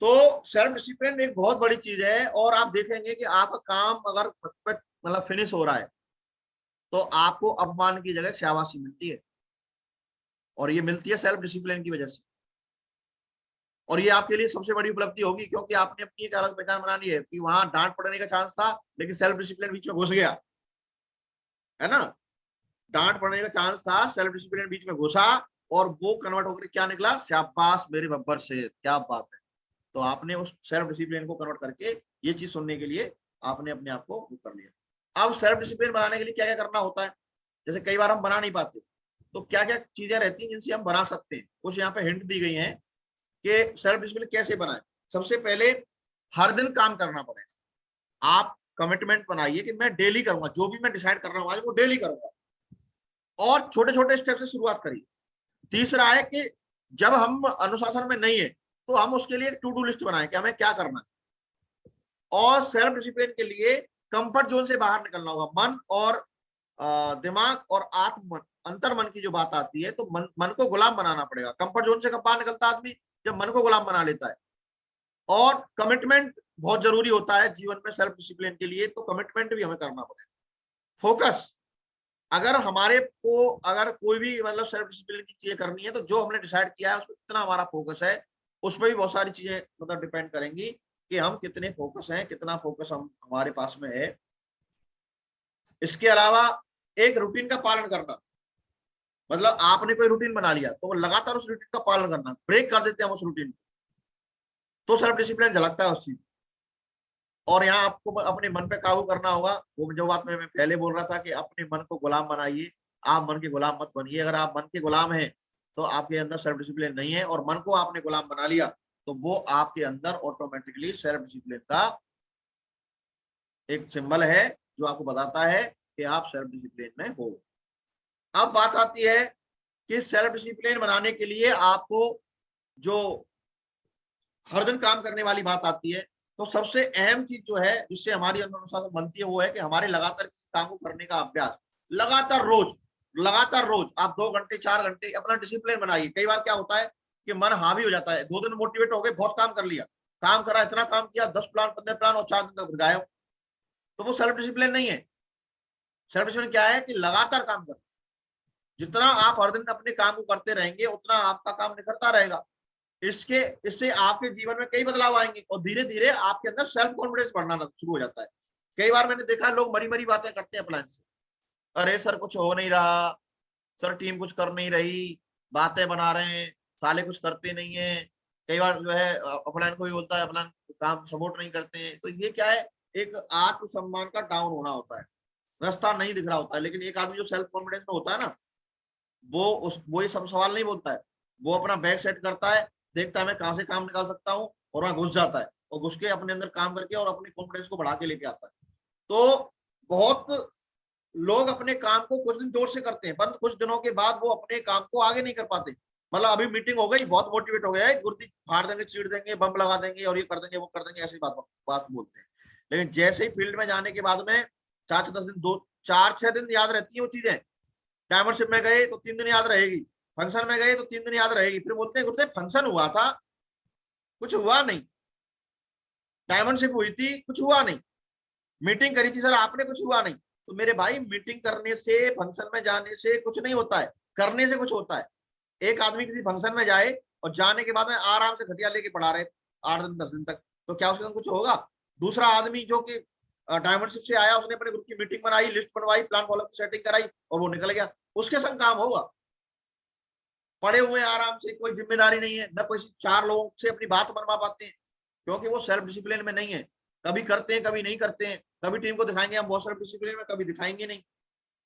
तो सेल्फ डिसिप्लिन एक बहुत बड़ी चीज है, और आप देखेंगे कि आपका काम अगर परफेक्ट मतलब फिनिश हो रहा है तो आपको अपमान की जगह शाबाशी मिलती है, और ये मिलती है सेल्फ डिसिप्लिन की वजह से। और ये आपके लिए सबसे बड़ी उपलब्धि होगी, क्योंकि आपने अपनी एक अलग पहचान बना ली है कि वहां डांट पड़ने का चांस था लेकिन सेल्फ डिसिप्लिन बीच में घुस गया, है ना। डांट पड़ने का चांस था, सेल्फ डिसिप्लिन बीच में घुसा, और वो कन्वर्ट होकर क्या निकला, शाबाश मेरे बब्बर से, क्या बात है। तो आपने उस सेल्फ डिसिप्लिन को कन्वर्ट करके ये चीज सुनने के लिए आपने अपने आप को बुक कर लिया। अब सेल्फ डिसिप्लिन बनाने के लिए क्या क्या करना होता है, जैसे कई बार हम बना नहीं पाते, तो क्या क्या चीजें रहती हैं जिनसे हम बना सकते हैं, कुछ यहाँ पे हिंट दी गई हैं कि सेल्फ डिसिप्लिन कैसे बनाए। सबसे पहले हर दिन काम करना पड़ेगा। आप कमिटमेंट बनाइए कि मैं डेली करूंगा, जो भी मैं डिसाइड कर रहा हूँ आज वो डेली करूंगा, और छोटे छोटे स्टेप से शुरुआत करिए। तीसरा है कि जब हम अनुशासन में नहीं है तो हम उसके लिए टू डू लिस्ट बनाएं कि हमें क्या करना है। और सेल्फ डिसिप्लिन के लिए कंफर्ट जोन से बाहर निकलना होगा। मन और दिमाग और आत्म मन, अंतर मन की जो बात आती है, तो मन को गुलाम बनाना पड़ेगा। कंफर्ट जोन से कब बाहर निकलता आदमी, जब मन को गुलाम बना लेता है। और कमिटमेंट बहुत जरूरी होता है जीवन में सेल्फ डिसिप्लिन के लिए, तो कमिटमेंट भी हमें करना पड़ेगा। फोकस, अगर हमारे को अगर कोई भी मतलब सेल्फ डिसिप्लिन की चीजें करनी है तो जो हमने डिसाइड किया है उस पर कितना हमारा फोकस है, उसमें भी बहुत सारी चीजें मतलब डिपेंड करेंगी कि हम कितने फोकस हैं, कितना फोकस हम हमारे पास में है। इसके अलावा एक रूटीन का पालन करना, मतलब आपने कोई रूटीन बना लिया तो वो लगातार उस रूटीन का पालन करना, ब्रेक कर देते हैं हम उस रूटीन को, तो सेल्फ डिसिप्लिन झलकता है उस चीज। और यहाँ आपको अपने मन पे काबू करना होगा, वो जो बात मैं पहले बोल रहा था कि अपने मन को गुलाम बनाइए, आप मन के गुलाम मत बनिए। अगर आप मन के गुलाम हैं तो आपके अंदर सेल्फ डिसिप्लिन नहीं है, और मन को आपने गुलाम बना लिया तो वो आपके अंदर ऑटोमेटिकली सेल्फ डिसिप्लिन का एक सिंबल है जो आपको बताता है कि आप सेल्फ डिसिप्लिन में हो। अब बात आती है कि सेल्फ डिसिप्लिन बनाने के लिए आपको जो हर दिन काम करने वाली बात आती है, तो सबसे अहम चीज जो है जिससे हमारी अनुशासन बनती है वो है कि हमारे लगातार किसी काम को करने का अभ्यास, लगातार रोज आप 2 घंटे 4 घंटे अपना डिसिप्लिन बनाइए। कई बार क्या होता है कि मन हावी हो जाता है, 2 दिन मोटिवेट हो गए, बहुत काम कर लिया, काम करा, इतना काम किया, 10 प्लान 15 प्लान और 4 दिन तक गायब, तो वो सेल्फ डिसिप्लिन नहीं है। सेल्फ डिसिप्लिन क्या है कि लगातार काम कर, जितना आप हर दिन अपने काम को करते रहेंगे उतना आपका काम निखरता रहेगा। इसके इससे आपके जीवन में कई बदलाव आएंगे और धीरे धीरे आपके अंदर सेल्फ कॉन्फिडेंस बढ़ना शुरू हो जाता है। कई बार मैंने देखा है लोग मरी मरी बातें करते हैं प्लान से, अरे सर कुछ हो नहीं रहा, सर टीम कुछ कर नहीं रही, बातें बना रहे हैं, साले कुछ करते नहीं है। कई बार जो है अपलाइन को भी बोलता है अपलाइन काम सपोर्ट नहीं करते हैं। तो ये क्या है, एक आत्मसम्मान का डाउन होना होता है, रास्ता नहीं दिख रहा होता है। लेकिन एक आदमी जो सेल्फ कॉन्फिडेंस में होता है ना, वो ये सब सवाल नहीं बोलता है, वो अपना बैग सेट करता है, देखता है मैं कहाँ से काम निकाल सकता हूँ और वहां घुस जाता है और घुस के अपने अंदर काम करके और अपने कॉन्फिडेंस को बढ़ा के लेके आता है। तो बहुत लोग अपने काम को कुछ दिन जोर से करते हैं, परंतु कुछ दिनों के बाद वो अपने काम को आगे नहीं कर पाते। मतलब अभी मीटिंग हो गई, बहुत मोटिवेट हो गया है, गुर्दी फाड़ देंगे, चीड़ देंगे, बम लगा देंगे और ये कर देंगे वो कर देंगे, ऐसी बात बोलते हैं। लेकिन जैसे ही फील्ड में जाने के बाद में 4 से 10 दिन, 2 4 6 दिन याद रहती है वो चीजें। डायमंडशिप में गए तो 3 दिन याद रहेगी, फंक्शन में गए तो 3 दिन याद रहेगी, फिर बोलते हैं गुरुदेव फंक्शन हुआ था कुछ हुआ नहीं, डायमंडशिप हुई थी कुछ हुआ नहीं, मीटिंग करी थी सर आपने कुछ हुआ नहीं। तो मेरे भाई मीटिंग करने से, फंक्शन में जाने से कुछ नहीं होता है, करने से कुछ होता है। एक आदमी किसी फंक्शन में जाए और जाने के बाद में आराम से खटिया लेके पड़ा रहे 8 दिन 10 दिन तक, तो क्या उसके साथ कुछ होगा? दूसरा आदमी जो कि डायमंडशिप से आया, उसने अपने ग्रुप की मीटिंग बनाई, लिस्ट बनवाई, प्लान फॉलो की सेटिंग कराई और वो निकल गया, उसके संग काम होगा। पड़े हुए आराम से, कोई जिम्मेदारी नहीं है, न कोई 4 लोगों से अपनी बात मनवा पाते हैं, क्योंकि वो सेल्फ डिसिप्लिन में नहीं है। कभी करते हैं कभी नहीं करते हैं, कभी टीम को दिखाएंगे हम बहुत सेल्फ डिसिप्लिन में, कभी दिखाएंगे नहीं।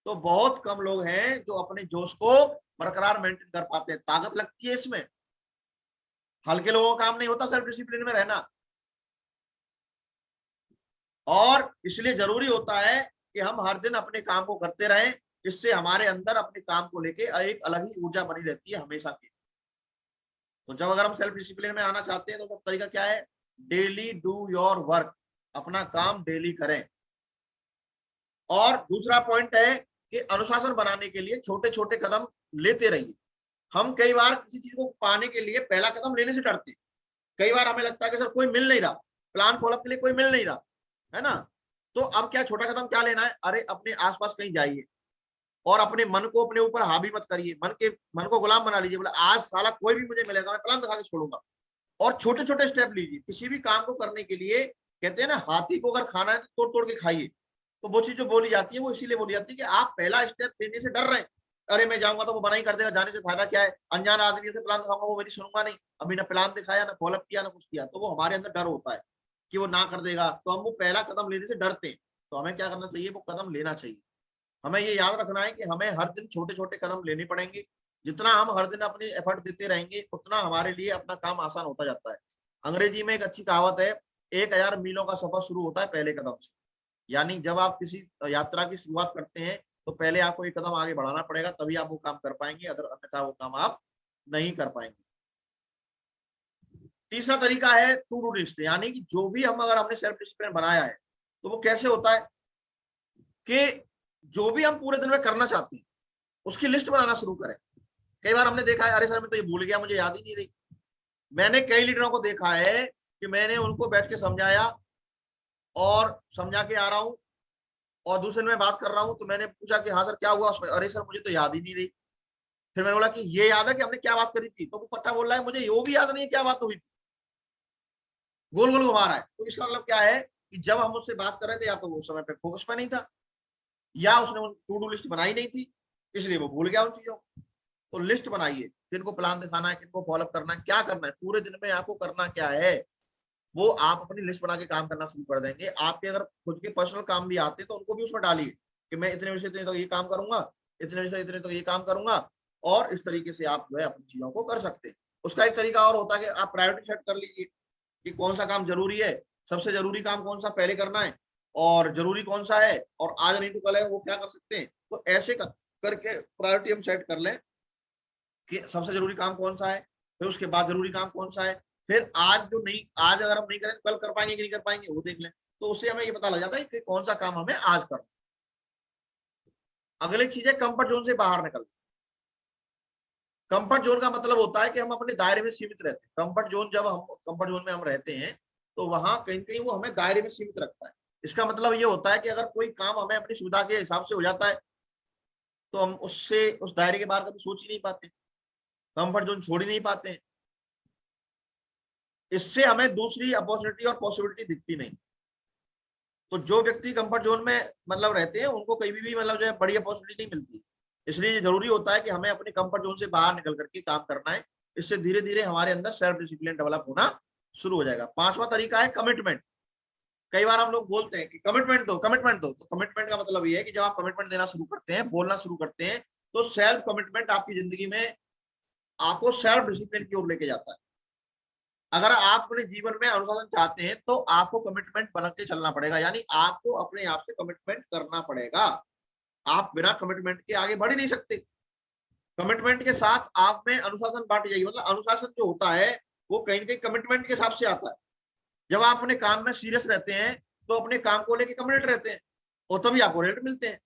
तो बहुत कम लोग हैं जो अपने जोश को बरकरार मेंटेन कर पाते हैं, ताकत लगती है इसमें। हल्के लोगों का काम नहीं होता सेल्फ डिसिप्लिन में रहना, और इसलिए जरूरी होता है कि हम हर दिन अपने काम को करते रहें, इससे हमारे अंदर अपने काम को लेके एक अलग ही ऊर्जा बनी रहती है हमेशा की। तो जब अगर हम सेल्फ डिसिप्लिन में आना चाहते हैं तो सब तरीका क्या है, डेली डू योर वर्क, अपना काम डेली करें। और दूसरा पॉइंट है कि अनुशासन बनाने के लिए छोटे छोटे कदम लेते रहिए। हम कई बार किसी चीज को पाने के लिए पहला कदम लेने से डरते हैं। कई बार हमें लगता है कि सर कोई मिल नहीं रहा, प्लान फॉलोअप के लिए कोई मिल नहीं रहा है ना। तो अब क्या छोटा कदम क्या लेना है, अरे अपने आसपास कहीं जाइए और अपने मन को अपने ऊपर हावी मत करिए, मन को गुलाम बना लीजिए। बोले आज साला कोई भी मुझे मिलेगा मैं प्लान दिखा के छोड़ूंगा। और छोटे छोटे स्टेप लीजिए किसी भी काम को करने के लिए। कहते हैं ना, हाथी को अगर खाना है तो तोड़ तोड़ के खाइए। तो वो चीज जो बोली जाती है वो इसीलिए बोली जाती है कि आप पहला स्टेप लेने से डर रहे हैं। अरे मैं जाऊंगा तो वो बना ही कर देगा, जाने से फायदा क्या है, अनजान आदमी से प्लान दिखाऊंगा वो मेरी सुनूंगा नहीं, अभी ना प्लान दिखाया ना फॉलोअप किया ना कुछ किया, तो वो हमारे अंदर डर होता है कि वो ना कर देगा, तो हम वो पहला कदम लेने से डरते हैं। तो हमें क्या करना चाहिए, वो कदम लेना चाहिए। हमें ये याद रखना है कि हमें हर दिन छोटे छोटे कदम लेने पड़ेंगे। जितना हम हर दिन अपनी एफर्ट देते रहेंगे उतना हमारे लिए अपना काम आसान होता जाता है। अंग्रेजी में एक अच्छी कहावत है, 1000 मीलों का सफर शुरू होता है पहले कदम से। यानी जब आप किसी यात्रा की शुरुआत करते हैं तो पहले आपको एक कदम आगे बढ़ाना पड़ेगा, तभी आप वो काम कर पाएंगे, अगर अन्यथा वो काम आप नहीं कर पाएंगे। तीसरा तरीका है टू डू लिस्ट, यानी कि जो भी हम अगर हमने सेल्फ डिसिप्लिन बनाया है तो वो कैसे होता है कि जो भी हम पूरे दिन में करना चाहते हैं उसकी लिस्ट बनाना शुरू करें। कई बार हमने देखा है, अरे सर मैं तो ये भूल गया, मुझे याद ही नहीं रही। मैंने कई लीडरों को देखा है कि मैंने उनको बैठ के समझाया और समझा के आ रहा हूँ और दूसरे दिन मैं बात कर रहा हूँ तो मैंने पूछा कि हाँ सर क्या हुआ उसमें, अरे सर मुझे तो याद ही नहीं रही। फिर मैंने बोला कि ये याद है कि हमने क्या बात करी थी, तो वो पट्टा बोल रहा है मुझे वो भी याद नहीं है क्या बात हुई थी, गोल गोल घुमा रहा है। तो इसका मतलब क्या है कि जब हम उससे बात कर रहे थे या तो वो उस समय पे फोकस पे नहीं था, या उसने टू डू लिस्ट बनाई नहीं थी, इसलिए वो भूल गया उन चीजों को। तो लिस्ट बनाइए, किनको प्लान दिखाना है, किनको फॉलोअप करना है, क्या करना है, पूरे दिन में आपको करना क्या है, वो आप अपनी लिस्ट बना के काम करना शुरू कर देंगे। आपके अगर खुद के पर्सनल काम भी आते हैं तो उनको भी उसमें डालिए कि मैं इतने बजे से इतने तक ये काम करूंगा, इतने बजे से इतने तक ये काम करूंगा, और इस तरीके से आप जो है अपनी चीजों को कर सकते हैं। उसका एक तरीका और होता है कि आप प्रायोरिटी सेट कर लीजिए कि कौन सा काम जरूरी है, सबसे जरूरी काम कौन सा पहले करना है, और जरूरी कौन सा है और आज नहीं तो कल है वो क्या कर सकते हैं। तो ऐसे करके प्रायोरिटी हम सेट कर लें कि सबसे जरूरी काम कौन सा है, फिर उसके बाद जरूरी काम कौन सा है, फिर आज जो नहीं, आज अगर हम नहीं करें तो कल कर पाएंगे कि नहीं कर पाएंगे वो देख लें। तो उससे हमें ये पता लग जाता है कि कौन सा काम हमें आज करना है। अगली चीज है कंफर्ट जोन से बाहर निकलना। कंफर्ट जोन का मतलब होता है कि हम अपने दायरे में सीमित रहते हैं। कंफर्ट जोन, जब हम कंफर्ट जोन में हम रहते हैं तो वहां कहीं कहीं वो हमें दायरे में सीमित रखता है। इसका मतलब ये होता है कि अगर कोई काम हमें अपनी सुविधा के हिसाब से हो जाता है तो हम उससे उस दायरे के बाहर कभी सोच ही नहीं पाते, कंफर्ट जोन छोड़ ही नहीं पाते हैं। इससे हमें दूसरी अपॉर्चुनिटी और पॉसिबिलिटी दिखती नहीं। तो जो व्यक्ति कंफर्ट जोन में मतलब रहते हैं उनको कहीं भी मतलब जो है बड़ी अपॉर्चुनिटी नहीं मिलती। इसलिए ये जरूरी होता है कि हमें अपने कंफर्ट जोन से बाहर निकल करके काम करना है। इससे धीरे धीरे हमारे अंदर सेल्फ डिसिप्लिन डेवलप होना शुरू हो जाएगा। पांचवा तरीका है कमिटमेंट। कई बार हम लोग बोलते हैं कि कमिटमेंट दो, कमिटमेंट दो। तो कमिटमेंट का मतलब ये है कि जब आप कमिटमेंट देना शुरू करते हैं, बोलना शुरू करते हैं, तो सेल्फ कमिटमेंट आपकी जिंदगी में आपको सेल्फ डिसिप्लिन की ओर लेके जाता है। अगर आप अपने जीवन में अनुशासन चाहते हैं तो आपको कमिटमेंट बना के चलना पड़ेगा, यानी आपको अपने आप से कमिटमेंट करना पड़ेगा। आप बिना कमिटमेंट के आगे बढ़ ही नहीं सकते। कमिटमेंट के साथ आप में अनुशासन बांट जाएगी। मतलब अनुशासन जो होता है वो कहीं ना कहीं कमिटमेंट के हिसाब से आता है। जब आप अपने काम में सीरियस रहते हैं तो अपने काम को लेकर कमिटेड रहते हैं और तभी आपको रिजल्ट मिलते हैं।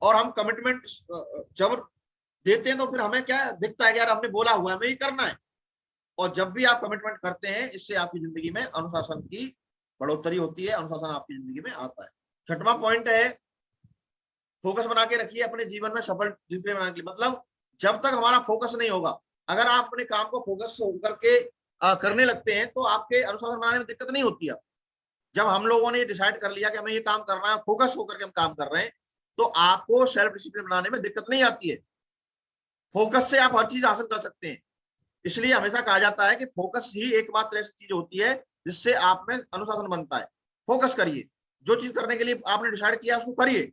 और हम कमिटमेंट जब देते हैं तो फिर हमें क्या दिखता है कि यार हमने बोला हुआ है, हमें ये करना है। और जब भी आप कमिटमेंट करते हैं, इससे आपकी जिंदगी में अनुशासन की बढ़ोतरी होती है, अनुशासन आपकी जिंदगी में आता है। छठवां पॉइंट है फोकस बना के रखिए अपने जीवन में सफल डिसिप्लिन बनाने के लिए। मतलब जब तक हमारा फोकस नहीं होगा, अगर आप अपने काम को फोकस होकर के करने लगते हैं तो आपके अनुशासन बनाने में दिक्कत नहीं होती है। जब हम लोगों ने डिसाइड कर लिया कि हमें ये काम करना है, फोकस होकर के हम काम कर रहे हैं, तो आपको सेल्फ डिसिप्लिन बनाने में दिक्कत नहीं आती है। फोकस से आप हर चीज हासिल कर सकते हैं। इसलिए हमेशा कहा जाता है कि फोकस ही एकमात्र ऐसी चीज होती है जिससे आप में अनुशासन बनता है। फोकस करिए, जो चीज करने के लिए आपने डिसाइड किया उसको करिए।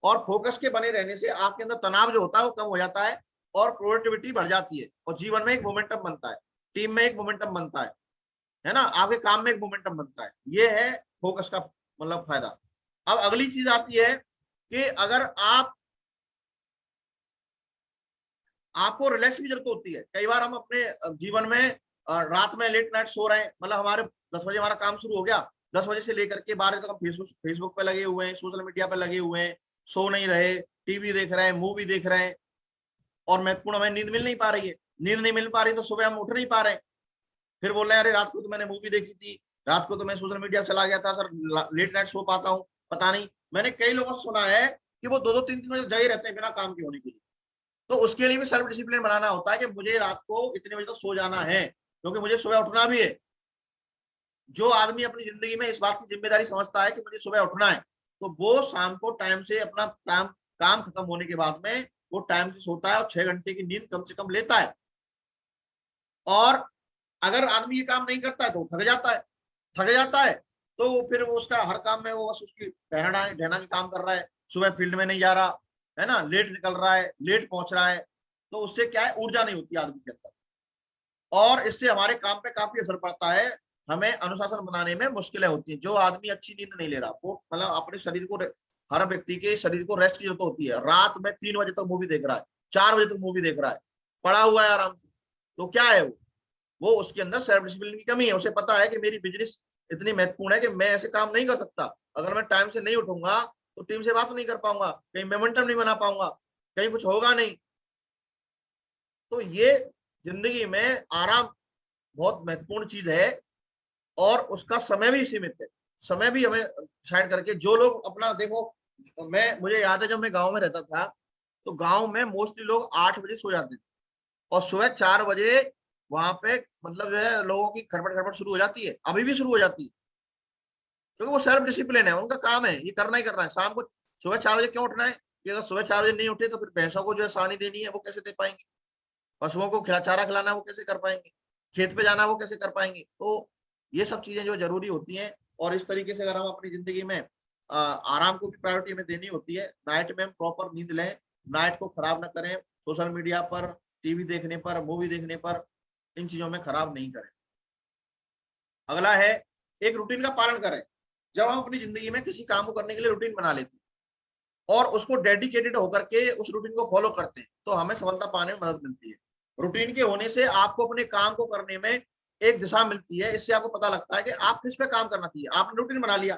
और फोकस के बने रहने से आपके अंदर तनाव जो होता है वो कम हो जाता है और प्रोडक्टिविटी बढ़ जाती है और जीवन में एक मोमेंटम बनता है, टीम में एक मोमेंटम बनता है ना, आपके काम में एक मोमेंटम बनता है। ये है फोकस का मतलब फायदा। अब अगली चीज आती है कि अगर आपको रिलैक्स की जरूरत होती है। कई बार हम अपने जीवन में रात में लेट नाइट सो रहे हैं, मतलब हमारे 10 बजे हमारा काम शुरू हो गया, 10 बजे से लेकर के 12 तक हम फेसबुक पे लगे हुए हैं, सोशल मीडिया पे लगे हुए हैं, सो नहीं रहे, टीवी देख रहे हैं, मूवी देख रहे हैं और महत्वपूर्ण हमें नींद मिल नहीं पा रही है। नींद नहीं मिल पा रही तो सुबह हम उठ नहीं पा रहे हैं। फिर बोल रहे हैं अरे रात को तो मैंने मूवी देखी थी, रात को तो मैं सोशल मीडिया चला गया था सर, लेट नाइट सो पाता हूँ पता नहीं। मैंने कई लोगों से सुना है कि वो 2-2 3-3 बजे जगे रहते हैं बिना काम के होने के लिए। तो उसके लिए भी सेल्फ डिसिप्लिन बनाना होता है कि मुझे रात को इतने बजे तक सो जाना है क्योंकि मुझे सुबह उठना भी है। जो आदमी अपनी जिंदगी में इस बात की जिम्मेदारी समझता है कि मुझे सुबह उठना है, तो वो शाम को टाइम से अपना काम खत्म होने के बाद में वो टाइम से सोता है और 6 घंटे की नींद कम से कम लेता है। और अगर आदमी ये काम नहीं करता है तो थक जाता है तो फिर वो उसका हर काम में वो बस उसकी ढहना ढहना के काम कर रहा है, सुबह फील्ड में नहीं जा रहा है ना, लेट निकल रहा है, लेट पहुंच रहा है। तो उससे क्या है, ऊर्जा नहीं होती आदमी के अंदर और इससे हमारे काम पे काफी असर पड़ता है। हमें अनुशासन बनाने में मुश्किलें होती हैं। जो आदमी अच्छी नींद नहीं ले रहा वो मतलब अपने शरीर को, हर व्यक्ति के शरीर को रेस्ट की जरूरत होती है। रात में 3 बजे तक मूवी देख रहा है, 4 बजे तक मूवी देख रहा है, पड़ा हुआ है आराम से, तो क्या है वो उसके अंदर सेल्फ डिसिप्लिन की कमी है। उसे पता है कि मेरी बिजनेस इतनी महत्वपूर्ण है कि मैं ऐसे काम नहीं कर सकता। अगर मैं टाइम से नहीं उठूंगा तो टीम से बात नहीं कर पाऊंगा, कहीं मोमेंटम नहीं बना पाऊंगा, कहीं कुछ होगा नहीं। तो ये जिंदगी में आराम बहुत महत्वपूर्ण चीज है और उसका समय भी सीमित है। समय भी हमें डिसाइड करके, जो लोग अपना देखो, मुझे याद है जब मैं गांव में रहता था तो गांव में मोस्टली लोग 8 बजे सो जाते थे और सुबह 4 बजे वहां पे मतलब जो है लोगों की खड़बड़ खड़बड़ शुरू हो जाती है, अभी भी शुरू हो जाती है क्योंकि वो सेल्फ डिसिप्लिन है, उनका काम है ये करना ही करना है। शाम को सुबह 4 बजे क्यों उठना है कि अगर सुबह 4 बजे नहीं उठे तो फिर भैंसों को जो है सानी देनी है वो कैसे दे पाएंगे, पशुओं को चारा खिलाना वो कैसे कर पाएंगे, खेत पे जाना वो कैसे कर पाएंगे। तो ये सब चीजें जो जरूरी होती हैं और इस तरीके से अगर हम अपनी जिंदगी में आराम को भी प्रायोरिटी हमें देनी होती है। नाइट में हम प्रॉपर नींद लें, नाइट को खराब ना करें, सोशल मीडिया पर, टीवी देखने पर, मूवी देखने पर, इन चीजों में खराब नहीं करें। अगला है एक रूटीन का पालन करें। जब हम अपनी जिंदगी में किसी काम को करने के लिए रूटीन बना लेते हैं और उसको डेडिकेटेड होकर के उस रूटीन को फॉलो करते हैं तो हमें सफलता पाने में मदद मिलती है। रूटीन के होने से आपको अपने काम को करने में एक दिशा मिलती है, इससे आपको पता लगता है कि आप किस पे काम करना चाहिए। आपने रूटीन बना लिया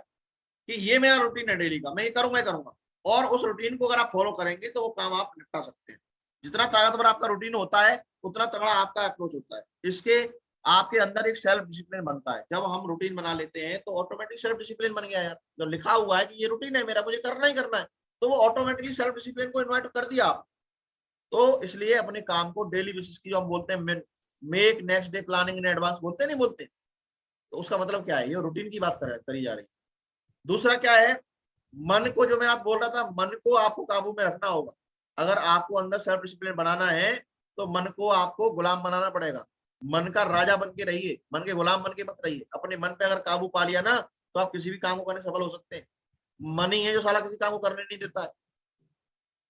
कि ये मेरा रूटीन है डेली का, मैं ये करूंगा ही करूंगा, और उस रूटीन को अगर आप फॉलो करेंगे तो वो काम आप निपटा सकते हैं। जितना ताकतवर आपका रूटीन होता है उतना तगड़ा आपका अप्रोच होता है। इसके आपके अंदर एक सेल्फ डिसिप्लिन बनता है। जब हम रूटीन बना लेते हैं तो ऑटोमेटिक सेल्फ डिसिप्लिन बन गया यार। जो लिखा हुआ है कि ये रूटीन है मेरा, मुझे करना ही करना है, तो वो ऑटोमेटिकली सेल्फ डिसिप्लिन को इन्वाइट कर दिया आप। तो इसलिए अपने काम को डेली बेसिस की, जो हम बोलते हैं make next day planning in advance, बोलते नहीं बोलते, तो उसका मतलब क्या है, ये रूटीन की बात करी जा रही है। दूसरा क्या है, मन को, जो मैं आप बोल रहा था, मन को आपको काबू में रखना होगा। अगर आपको अंदर सेल्फ डिसिप्लिन बनाना है तो मन को आपको गुलाम बनाना पड़ेगा। मन का राजा बन के रहिए, मन के गुलाम बन के मत रहिए। अपने मन पे अगर काबू पा लिया ना तो आप किसी भी काम को करने सफल हो सकते हैं। मन ही है जो साला किसी काम को करने नहीं देता है।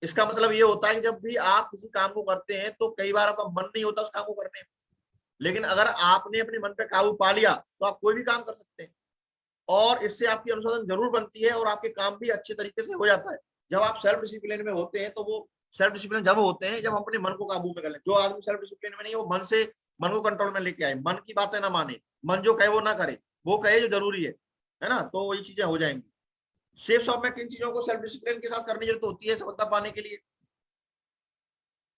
इसका मतलब ये होता है कि जब भी आप किसी काम को करते हैं तो कई बार आपका मन नहीं होता उस काम को करने में, लेकिन अगर आपने अपने मन पे काबू पा लिया तो आप कोई भी काम कर सकते हैं, और इससे आपकी अनुशासन जरूर बनती है और आपके काम भी अच्छे तरीके से हो जाता है। जब आप सेल्फ डिसिप्लिन में होते हैं तो वो सेल्फ डिसिप्लिन जब होते हैं जब हम अपने मन को काबू में कर लें। जो आदमी सेल्फ डिसिप्लिन में नहीं है वो मन को कंट्रोल में लेके आए, मन की बातें ना माने, मन जो कहे वो ना करे, वो कहे जो जरूरी है ना, तो ये चीजें हो जाएंगी। सेफ शॉप में किन चीजों को सेल्फ डिसिप्लिन के साथ करने की जरूरत होती है सफलता पाने के लिए?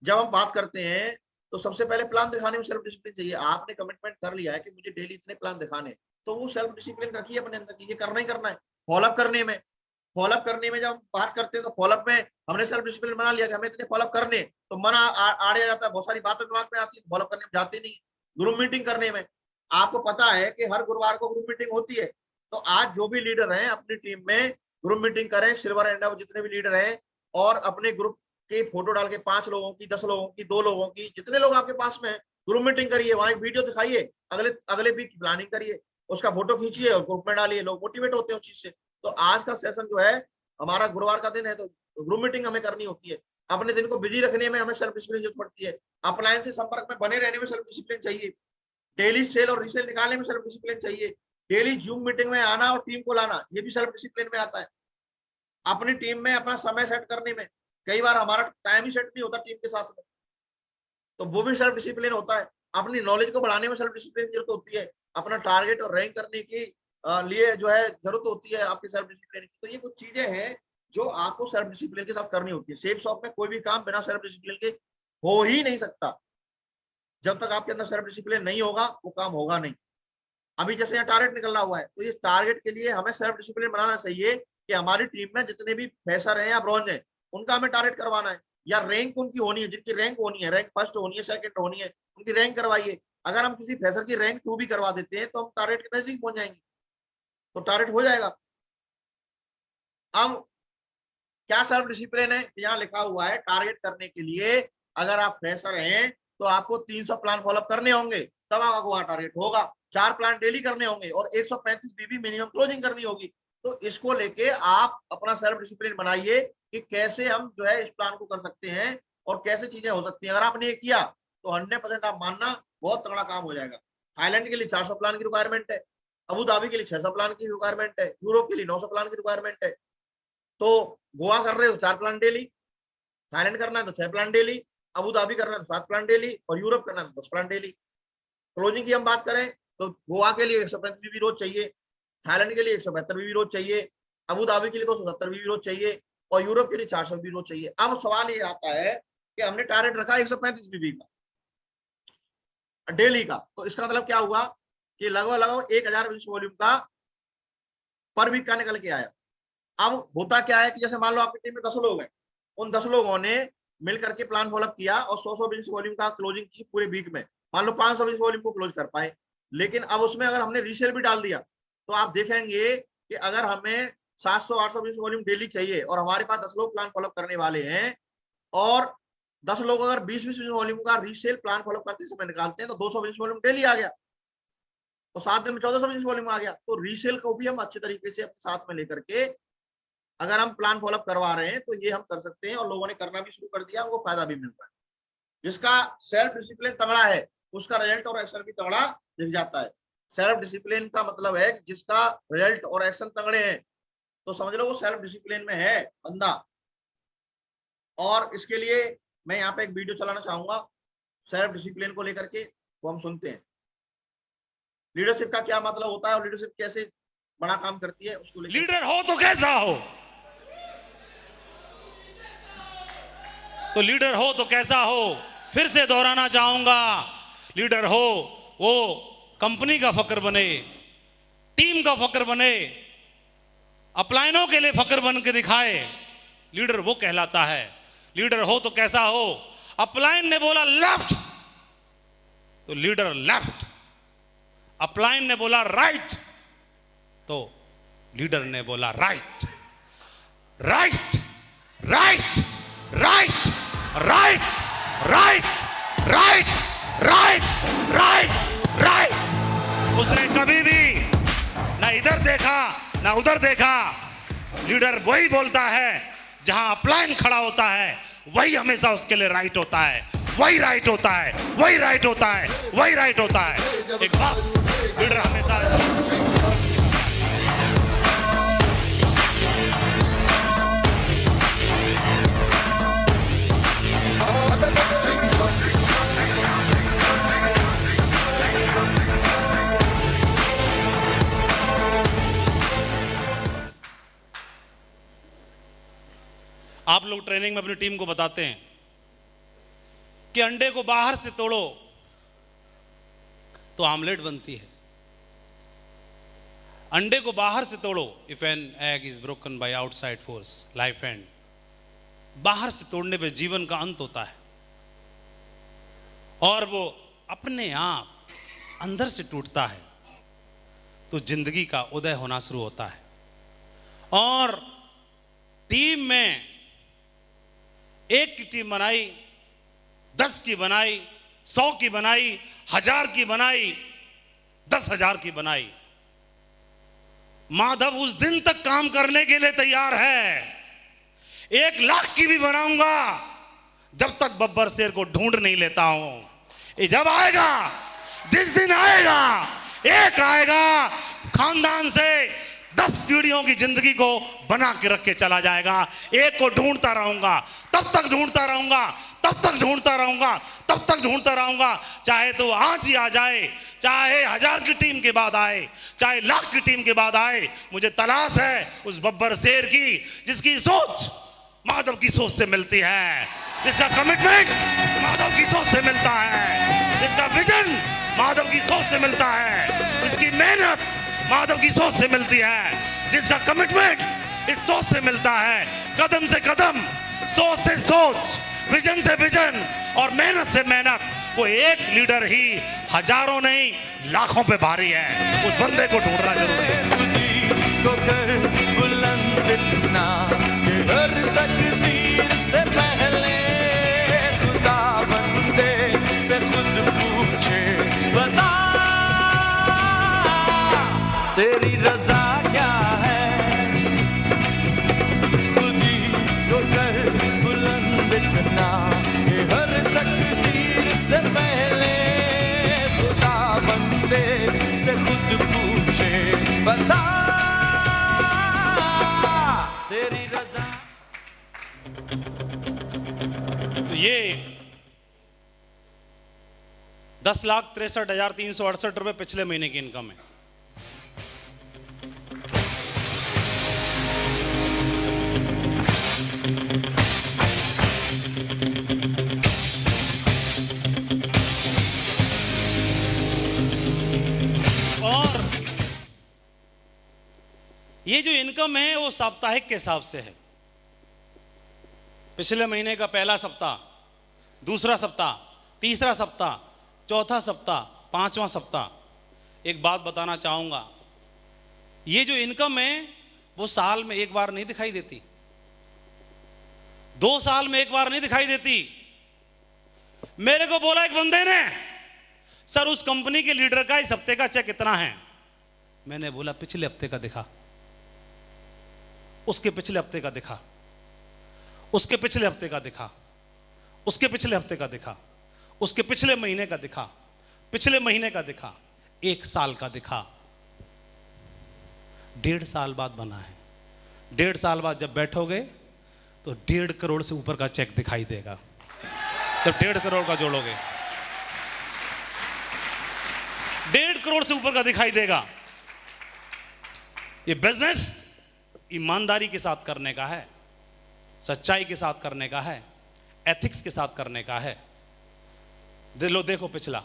जब हम बात करते हैं तो सबसे पहले प्लान दिखाने में सेल्फ डिसिप्लिन चाहिए। आपने कमिटमेंट कर लिया है कि मुझे डेली इतने प्लान दिखाने, तो वो सेल्फ डिसिप्लिन रखिए अपने अंदर की, ये करना ही करना है। फॉलोअप करने में, जब हम बात करते हैं तो फॉलोअप में हमने सेल्फ डिसिप्लिन बना लिया कि हमें इतने फॉलोअप करने, तो मन आड़े आ जाता है, बहुत सारी बातें दिमाग में आती है, फॉलोअप करने में जाते नहीं। ग्रुप मीटिंग करने में, आपको पता है कि हर गुरुवार को ग्रुप मीटिंग होती है, तो आज जो भी लीडर हैं अपनी टीम में ग्रुप मीटिंग करें, सिल्वर एंड अब जितने भी लीडर हैं, और अपने ग्रुप के फोटो डाल के 5 लोगों की, 10 लोगों की, 2 लोगों की, जितने लोग आपके पास में है, ग्रुप मीटिंग करिए, वहां एक वीडियो दिखाइए, अगले अगले वीक की प्लानिंग करिए, उसका फोटो खींचिए और ग्रुप में डालिए, लोग मोटिवेट होते हैं उस चीज से। तो आज का सेशन जो है, हमारा गुरुवार का दिन है, तो ग्रुप मीटिंग हमें करनी होती है। अपने दिन को बिजी रखने में हमें सेल्फ डिसिप्लिन जरूरत पड़ती है। अपलायन से संपर्क में बने रहने में सेल्फ डिसिप्लिन चाहिए। डेली सेल और रीसेल निकालने में सेल्फ डिसिप्लिन चाहिए। डेली जूम मीटिंग में आना और टीम को लाना, ये भी सेल्फ डिसिप्लिन में आता है। अपनी टीम में अपना समय सेट करने में, कई बार हमारा टाइम ही सेट नहीं होता टीम के साथ में, तो वो भी सेल्फ डिसिप्लिन होता है। अपनी नॉलेज को बढ़ाने में सेल्फ डिसिप्लिन की जरूरत होती है। अपना टारगेट और रैंक करने की लिए जो है जरूरत होती है आपकी सेल्फ डिसिप्लिन की। तो ये कुछ चीजें हैं जो आपको सेल्फ डिसिप्लिन के साथ करनी होती है। सेफ शॉप में कोई भी काम बिना सेल्फ डिसिप्लिन के हो ही नहीं सकता। जब तक आपके अंदर सेल्फ डिसिप्लिन नहीं होगा वो काम होगा नहीं। अभी जैसे यहाँ टारगेट निकलना हुआ है, तो इस टारगेट के लिए हमें सेल्फ डिसिप्लिन बनाना चाहिए कि हमारी टीम में जितने भी फ्रेशर हैं या ब्रॉन्ज हैं, उनका हमें टारगेट करवाना है, या रैंक उनकी होनी है, जिनकी रैंक होनी है, रैंक फर्स्ट होनी है, सेकंड होनी है, उनकी रैंक करवाइए। अगर हम किसी फ्रेशर की रैंक 2 भी करवा देते हैं तो हम टारगेट के नजदीक पहुंच जाएंगे, तो टारगेट हो जाएगा। अब क्या सेल्फ डिसिप्लिन है, यहाँ लिखा हुआ है टारगेट करने के लिए अगर आप फ्रेशर हैं तो आपको 300 प्लान फॉलोअप करने होंगे, तब आपका वहां टारगेट होगा। 4 प्लान डेली करने होंगे और 135 बीबी मिनिमम क्लोजिंग करनी होगी। तो इसको लेके आप अपना सेल्फ डिसिप्लिन बनाइए कि कैसे हम जो है इस प्लान को कर सकते हैं और कैसे चीजें हो सकती हैं। अगर आपने ये किया तो 100% आप मानना बहुत तगड़ा काम हो जाएगा। थाईलैंड के लिए 400 प्लान की रिक्वायरमेंट है, अबू धाबी के लिए 600 प्लान की रिक्वायरमेंट है, यूरोप के लिए 900 प्लान की रिक्वायरमेंट है। तो गोवा कर रहे हो 4 प्लान डेली, थाईलैंड करना है तो 6 प्लान डेली, अबू धाबी करना है तो 7 प्लान डेली, और यूरोप करना है तो 10 प्लान डेली। क्लोजिंग की हम बात करें तो गोवा के लिए 135 बीबी रोज चाहिए, थाईलैंड के लिए 172 बीबी रोज चाहिए, अबू धाबी के लिए 270 बीबी रोज चाहिए, और यूरोप के लिए 400 बीबी रोज चाहिए। अब सवाल ये आता है कि हमने टारगेट रखा 135 बीबी का डेली का, तो इसका मतलब क्या हुआ कि लगभग लगभग 1000 वॉल्यूम का पर वीक का निकल के आया। अब होता क्या है कि जैसे मान लो आपकी टीम में 10 लोग हैं, उन 10 लोगों ने मिल करके प्लान फॉलोअप किया और 100 बिजनेस वॉल्यूम का क्लोजिंग की पूरे वीक में, मान लो 500 बिजनेस वॉल्यूम को क्लोज कर पाए। लेकिन अब उसमें अगर हमने रीसेल भी डाल दिया तो आप देखेंगे कि अगर हमें 700-800 बिजनेस वॉल्यूम डेली चाहिए और हमारे पास 10 लोग प्लान फॉलोअप करने वाले हैं, और 10 लोग अगर 20-20 बिजनेस वॉल्यूम का रीसेल प्लान फॉलोअप करते समय निकालते हैं तो 200 बिजनेस वॉल्यूम डेली आ गया, तो 7 दिन में 1400 बिजनेस वॉल्यूम आ गया। तो रीसेल को भी हम अच्छे तरीके से अपने साथ में लेकर के अगर हम प्लान फॉलोअप करवा रहे हैं तो ये हम कर सकते हैं, और लोगों ने करना भी शुरू कर दिया, उनको फायदा भी मिल रहा है। जिसका सेल्फ डिसिप्लिन तगड़ा है उसका रिजल्ट और एक्शन भी तगड़ा दिख जाता है। सेल्फ डिसिप्लिन का मतलब है कि जिसका रिजल्ट और एक्शन तगड़े हैं, तो समझ लो वो सेल्फ डिसिप्लिन में है बंदा। और इसके लिए मैं यहाँ पे एक वीडियो चलाना चाहूंगा सेल्फ डिसिप्लिन को लेकर के, वो हम सुनते हैं। लीडरशिप का क्या मतलब होता है और लीडरशिप कैसे बड़ा काम करती है उसको लेकर। लीडर हो तो कैसा हो, तो लीडर हो तो कैसा हो, फिर से दोहराना चाहूंगा। लीडर हो वो कंपनी का फक्र बने, टीम का फक्र बने, अपलाइनों के लिए फक्र बन के दिखाए, लीडर वो कहलाता है। लीडर हो तो कैसा हो, अपलाइन ने बोला लेफ्ट तो लीडर लेफ्ट, अपलाइन ने बोला राइट तो लीडर ने बोला right. Right right right right right right right right right. उसने कभी भी ना इधर देखा ना उधर देखा। लीडर वही बोलता है, जहां अपलाइन खड़ा होता है वही हमेशा उसके लिए राइट होता है, वही राइट होता है, वही राइट होता है, वही राइट होता है। एक बात लीडर हमेशा आप लोग ट्रेनिंग में अपनी टीम को बताते हैं कि अंडे को बाहर से तोड़ो तो आमलेट बनती है, अंडे को बाहर से तोड़ो। If an egg is broken by outside force life and, बाहर से तोड़ने पे जीवन का अंत होता है और वो अपने आप अंदर से टूटता है तो जिंदगी का उदय होना शुरू होता है। और टीम में एक की टीम बनाई, 10 की बनाई, 100 की बनाई, 1000 की बनाई, 10,000 की बनाई, माधव उस दिन तक काम करने के लिए तैयार है। 1,00,000 की भी बनाऊंगा जब तक बब्बर शेर को ढूंढ नहीं लेता हूं। ये जब आएगा, जिस दिन आएगा, एक आएगा खानदान से 10 पीढ़ियों की जिंदगी को बना के रख के चला जाएगा। एक को ढूंढता रहूंगा, तब तक ढूंढता रहूंगा, तब तक ढूंढता रहूंगा, तब तक ढूंढता रहूंगा। चाहे तो आज ही आ जाए, चाहे 1000 की टीम के बाद आए, चाहे 1,00,000 की टीम के बाद आए, मुझे तलाश है उस बब्बर शेर की जिसकी सोच माधव की सोच से मिलती है, जिसका कमिटमेंट माधव की सोच से मिलता है, जिसका विजन माधव की सोच से मिलता है, जिसकी मेहनत माधव की सोच से मिलती है, जिसका कमिटमेंट इस सोच से मिलता है। कदम से कदम, सोच से सोच, विजन से विजन और मेहनत से मेहनत, वो एक लीडर ही हजारों नहीं लाखों पे भारी है। उस बंदे को ढूंढना जरूरी है। को कर बुलंद इतना कि हर तकदीर से पहले खुदा बंदे से खुद पूछे, बता तेरी रजा क्या है। खुद ही को कर बुलंद इतना कि हर तकदीर से पहले खुदा बंदे से खुद पूछे, बता तेरी रजा। तो ये 10,63,368 रुपए पिछले महीने की इनकम है। और ये जो इनकम है वो साप्ताहिक के हिसाब से है। पिछले महीने का पहला सप्ताह, दूसरा सप्ताह, तीसरा सप्ताह, चौथा सप्ताह, पांचवा सप्ताह। एक बात बताना चाहूंगा, ये जो इनकम है वो साल में एक बार नहीं दिखाई देती, 2 साल में एक बार नहीं दिखाई देती। मेरे को बोला एक बंदे ने, सर उस कंपनी के लीडर का इस हफ्ते का चेक कितना है। मैंने बोला पिछले हफ्ते का दिखा, उसके पिछले हफ्ते का दिखा, उसके पिछले हफ्ते का दिखा, उसके पिछले हफ्ते का दिखा, उसके पिछले महीने का दिखा, पिछले महीने का दिखा, 1 साल का दिखा। 1.5 साल बाद बना है। 1.5 साल बाद जब बैठोगे तो 1.5 करोड़ से ऊपर का चेक दिखाई देगा। जब 1.5 करोड़ का जोड़ोगे 1.5 करोड़ से ऊपर का दिखाई देगा। ये बिजनेस ईमानदारी के साथ करने का है, सच्चाई के साथ करने का है, एथिक्स के साथ करने का है। देखो पिछला,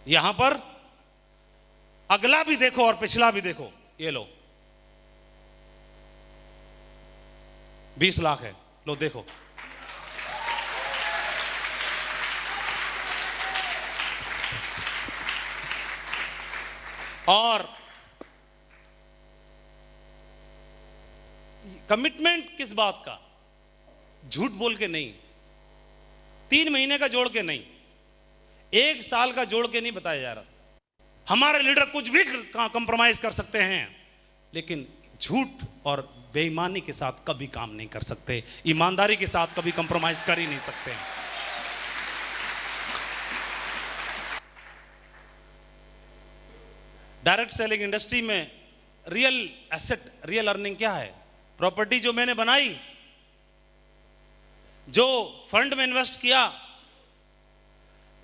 यहां पर अगला भी देखो और पिछला भी देखो। ये लो 20 लाख है, लो देखो। और कमिटमेंट किस बात का? झूठ बोल के नहीं, 3 महीने का जोड़ के नहीं, 1 साल का जोड़ के नहीं बताया जा रहा। हमारे लीडर कुछ भी कंप्रोमाइज कर सकते हैं, लेकिन झूठ और बेईमानी के साथ कभी काम नहीं कर सकते, ईमानदारी के साथ कभी कंप्रोमाइज कर ही नहीं सकते। डायरेक्ट सेलिंग इंडस्ट्री में रियल एसेट, रियल अर्निंग क्या है? प्रॉपर्टी जो मैंने बनाई, जो फंड में इन्वेस्ट किया,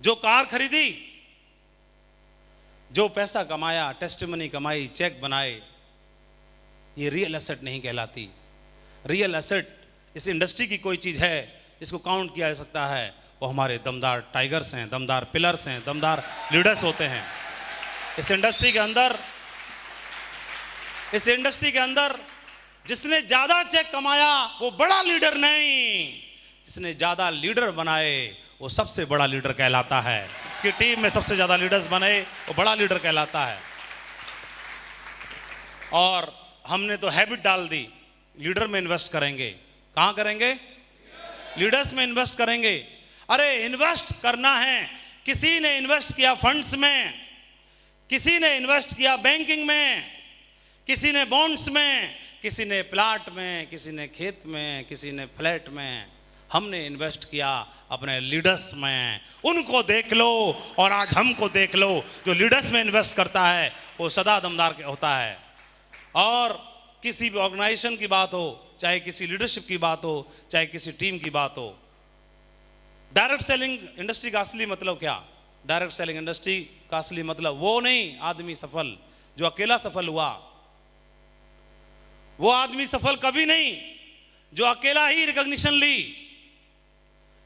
जो कार खरीदी, जो पैसा कमाया, टेस्टिमनी कमाई, चेक बनाए, ये रियल एसेट नहीं कहलाती। रियल एसेट इस इंडस्ट्री की कोई चीज है जिसको काउंट किया जा सकता है, वो हमारे दमदार टाइगर्स हैं, दमदार पिलर्स हैं, दमदार लीडर्स होते हैं। इस इंडस्ट्री के अंदर जिसने ज्यादा चेक कमाया वो बड़ा लीडर नहीं, जिसने ज्यादा लीडर बनाए वो सबसे बड़ा लीडर कहलाता है। इसकी टीम में सबसे ज्यादा लीडर्स बने वो बड़ा लीडर कहलाता है। और हमने तो हैबिट डाल दी, लीडर में इन्वेस्ट करेंगे। कहां करेंगे? लीडर्स में इन्वेस्ट करेंगे। अरे इन्वेस्ट करना है, किसी ने इन्वेस्ट किया फंड्स में, किसी ने इन्वेस्ट किया बैंकिंग में, किसी ने बॉन्ड्स में, किसी ने प्लाट में, किसी ने खेत में, किसी ने फ्लैट में। हमने इन्वेस्ट किया अपने लीडर्स में। उनको देख लो और आज हमको देख लो। जो लीडर्स में इन्वेस्ट करता है वो सदा दमदार होता है। और किसी भी ऑर्गेनाइजेशन की बात हो, चाहे किसी लीडरशिप की बात हो, चाहे किसी टीम की बात हो, डायरेक्ट सेलिंग इंडस्ट्री का असली मतलब क्या? डायरेक्ट सेलिंग इंडस्ट्री का असली मतलब वो नहीं आदमी सफल जो अकेला सफल हुआ, वो आदमी सफल कभी नहीं जो अकेला ही रिकॉग्निशन ली।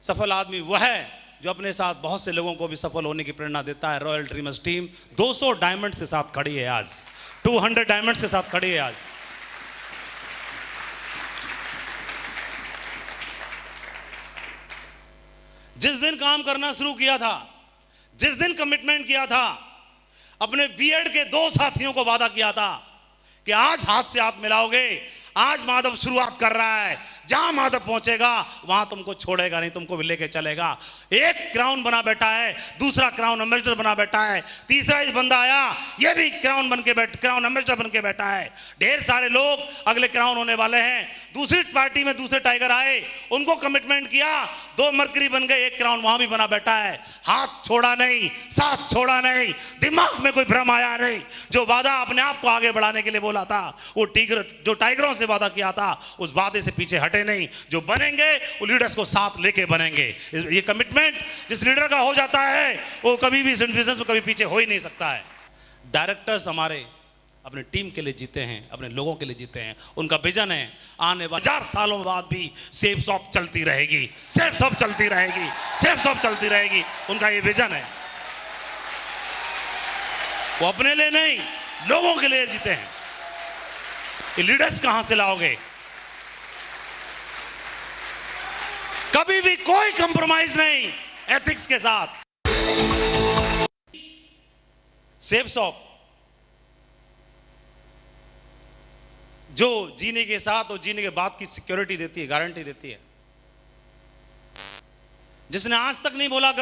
सफल आदमी वह है जो अपने साथ बहुत से लोगों को भी सफल होने की प्रेरणा देता है। रॉयल ड्रीमर्स टीम 200 डायमंड्स के साथ खड़ी है आज, 200 डायमंड्स के साथ खड़ी है आज। जिस दिन काम करना शुरू किया था, जिस दिन कमिटमेंट किया था, अपने बीएड के 2 साथियों को वादा किया था कि आज हाथ से हाथ मिलाओगे। आज माधव शुरुआत कर रहा है, जहां माधव पहुंचेगा वहां तुमको छोड़ेगा नहीं, तुमको भी लेके चलेगा। एक क्राउन बना बैठा है, दूसरा क्राउन एम्बेसडर बना बैठा है, तीसरा इस बंदा आया ये भी क्राउन एम्बेसडर बन के बैठा है। ढेर सारे लोग अगले क्राउन होने वाले हैं। दूसरी पार्टी में दूसरे टाइगर आए, उनको कमिटमेंट किया, 2 मरकरी बन गए, एक क्राउन वहां भी बना बैठा है। हाथ छोड़ा नहीं, साथ छोड़ा नहीं, दिमाग में कोई भ्रम आया नहीं। जो वादा अपने आप को आगे बढ़ाने के लिए बोला था, वो जो टाइगरों से वादा किया था, उस वादे से पीछे हटे नहीं। जो बनेंगे वो लीडर्स को साथ लेके बनेंगे। ये कमिटमेंट जिस लीडर का हो जाता है वो कभी भी बिजनेस में कभी पीछे हो ही नहीं सकता है। डायरेक्टर्स हमारे अपने टीम के लिए जीते हैं, अपने लोगों के लिए जीते हैं। उनका विजन है आने वाले 1000 सालों बाद भी सेफ शॉप चलती रहेगी, सेफ शॉप चलती रहेगी, सेफ शॉप चलती रहेगी। उनका ये विजन है। वो अपने लिए नहीं, लोगों के लिए जीते हैं। ये लीडर्स कहां से लाओगे? कभी भी कोई कंप्रोमाइज नहीं एथिक्स के साथ। सेफ शॉप जो जीने के साथ और जीने के बाद की सिक्योरिटी देती है, गारंटी देती है। जिसने आज तक नहीं बोला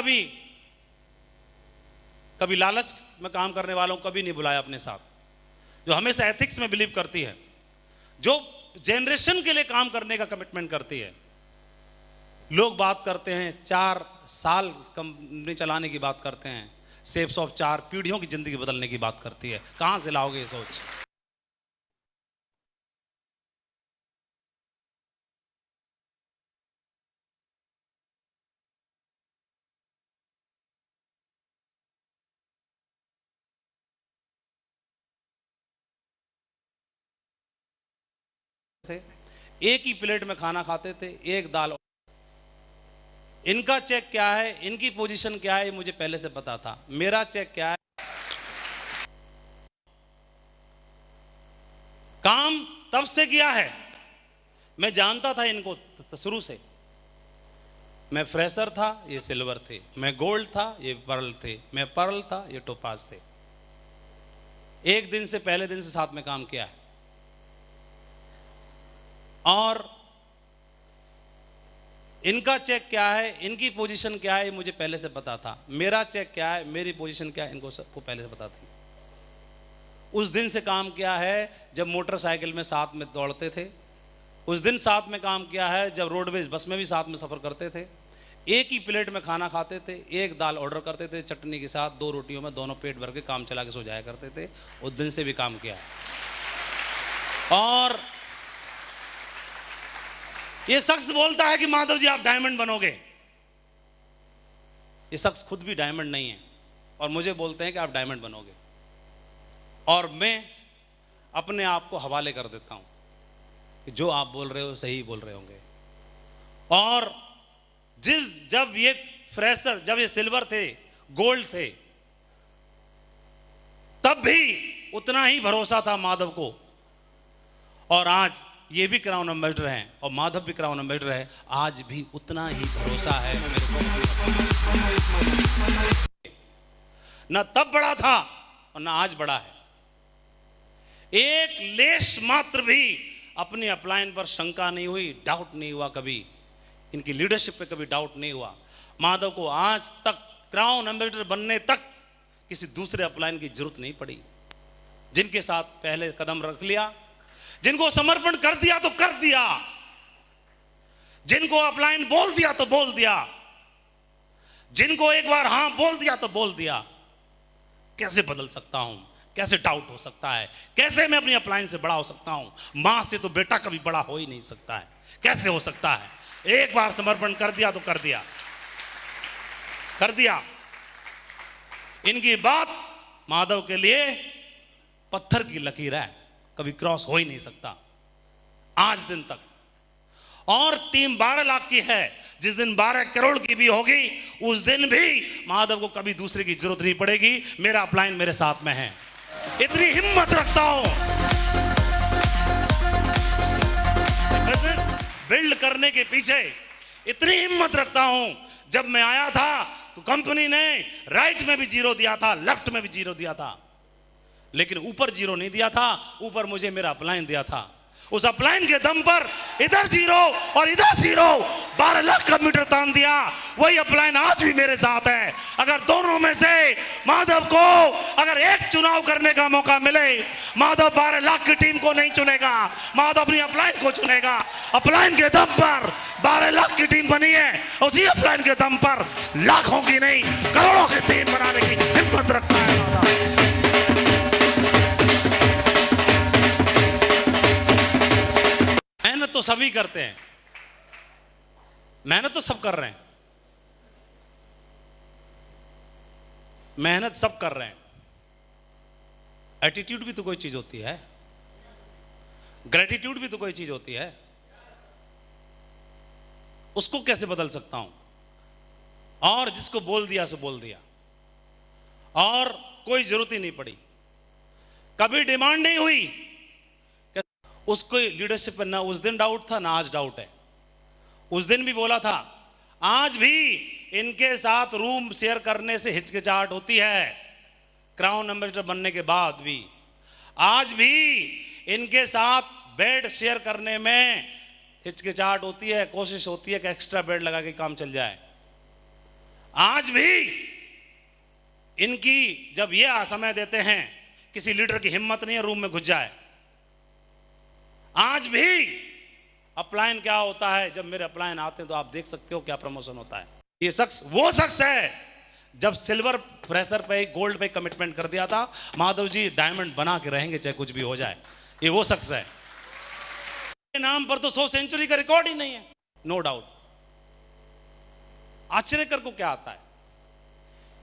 कभी लालच में काम करने वालों को कभी नहीं बुलाया अपने साथ, जो हमेशा एथिक्स में बिलीव करती है, जो जनरेशन के लिए काम करने का कमिटमेंट करती है। लोग बात करते हैं 4 साल कंपनी चलाने की बात करते हैं, सेफ शॉप 4 पीढ़ियों की जिंदगी बदलने की बात करती है। कहां से लाओगे ये सोच? थे, एक ही प्लेट में खाना खाते थे, एक दाल। इनका चेक क्या है, इनकी पोजीशन क्या है, मुझे पहले से पता था। मेरा चेक क्या है, काम तब से किया है, मैं जानता था इनको शुरू से। मैं फ्रेशर था, ये सिल्वर थे, मैं गोल्ड था, ये पर्ल थे, मैं पर्ल था, ये टोपाज थे। एक दिन से, पहले दिन से साथ में काम किया है। और इनका चेक क्या है, इनकी पोजीशन क्या है, मुझे पहले से पता था। मेरा चेक क्या है, मेरी पोजीशन क्या है, इनको सबको पहले से पता थी। उस दिन से काम किया है जब मोटरसाइकिल में साथ में दौड़ते थे, उस दिन साथ में काम किया है जब रोडवेज बस में भी साथ में सफर करते थे, एक ही प्लेट में खाना खाते थे, एक दाल ऑर्डर करते थे चटनी के साथ, 2 रोटियों में दोनों पेट भर के काम चला के सो जाया करते थे। उस दिन से भी काम किया है। और ये शख्स बोलता है कि माधव जी आप डायमंड बनोगे। ये शख्स खुद भी डायमंड नहीं है और मुझे बोलते हैं कि आप डायमंड बनोगे, और मैं अपने आप को हवाले कर देता हूं कि जो आप बोल रहे हो सही बोल रहे होंगे। और जब ये फ्रेशर, जब ये सिल्वर थे, गोल्ड थे, तब भी उतना ही भरोसा था माधव को, और आज ये भी क्राउन एम्बेसडर हैं और माधव भी क्राउन एम्बेसडर है, आज भी उतना ही भरोसा है मेरे को। न तब बड़ा था और न आज बड़ा है। एक लेश मात्र भी अपनी अपलाइन पर शंका नहीं हुई, डाउट नहीं हुआ कभी, इनकी लीडरशिप पे कभी डाउट नहीं हुआ। माधव को आज तक क्राउन एम्बेसडर बनने तक किसी दूसरे अपलाइन की जरूरत नहीं पड़ी। जिनके साथ पहले कदम रख लिया, जिनको समर्पण कर दिया तो कर दिया, जिनको अपलाइन बोल दिया तो बोल दिया, जिनको एक बार हां बोल दिया तो बोल दिया। कैसे बदल सकता हूं, कैसे डाउट हो सकता है, कैसे मैं अपनी अपलाइन से बड़ा हो सकता हूं? मां से तो बेटा कभी बड़ा हो ही नहीं सकता है, कैसे हो सकता है? एक बार समर्पण कर दिया तो कर दिया, कर दिया। इनकी बात माधव के लिए पत्थर की लकीर है, कभी क्रॉस हो ही नहीं सकता आज दिन तक। और टीम 12 लाख की है, जिस दिन 12 करोड़ की भी होगी उस दिन भी माधव को कभी दूसरे की जरूरत नहीं पड़ेगी। मेरा अपलाइन मेरे साथ में है, इतनी हिम्मत रखता हूं। बिजनेस बिल्ड करने के पीछे इतनी हिम्मत रखता हूं। जब मैं आया था तो कंपनी ने राइट में भी 0 दिया था, लेफ्ट में भी 0 दिया था, लेकिन ऊपर 0 नहीं दिया था, ऊपर मुझे मेरा अपलाइन दिया था। उस अपलाइन के दम पर इधर 0 और इधर 0, 12 लाख का मीटर तान दिया। वही अपलाइन आज भी मेरे साथ है। अगर दोनों में से माधव को अगर एक चुनाव करने का मौका मिले, माधव 12 लाख की टीम को नहीं चुनेगा, माधव अपनी अपलाइन को चुनेगा। अपलाइन के दम पर 12 लाख की टीम बनी है, उसी अपलाइन के दम पर लाखों की नहीं करोड़ों की टीम बनाने की हिम्मत रखता है माधव। मेहनत तो सभी करते हैं, मेहनत तो सब कर रहे हैं, मेहनत सब कर रहे हैं। एटीट्यूड भी तो कोई चीज होती है, ग्रेटिट्यूड भी तो कोई चीज होती है। उसको कैसे बदल सकता हूं? और जिसको बोल दिया सो बोल दिया, और कोई जरूरत ही नहीं पड़ी, कभी डिमांड नहीं हुई। उसको लीडरशिप पर ना उस दिन डाउट था ना आज डाउट है। उस दिन भी बोला था, आज भी इनके साथ रूम शेयर करने से हिचकिचाहट होती है। क्राउन एम्बेसडर बनने के बाद भी आज भी इनके साथ बेड शेयर करने में हिचकिचाहट होती है, कोशिश होती है कि एक्स्ट्रा बेड लगा के काम चल जाए। आज भी इनकी जब ये समय देते हैं, किसी लीडर की हिम्मत नहीं है रूम में घुस जाए। आज भी अपलाइन क्या होता है, जब मेरे अपलाइन आते हैं तो आप देख सकते हो क्या प्रमोशन होता है। ये शख्स वो शख्स है जब सिल्वर प्रेशर पे गोल्ड पे कमिटमेंट कर दिया था, माधव जी डायमंड बना के रहेंगे चाहे कुछ भी हो जाए। ये वो शख्स है। नाम पर तो 100 सेंचुरी का रिकॉर्ड ही नहीं है, नो डाउट। आश्चर्य कर को क्या आता है,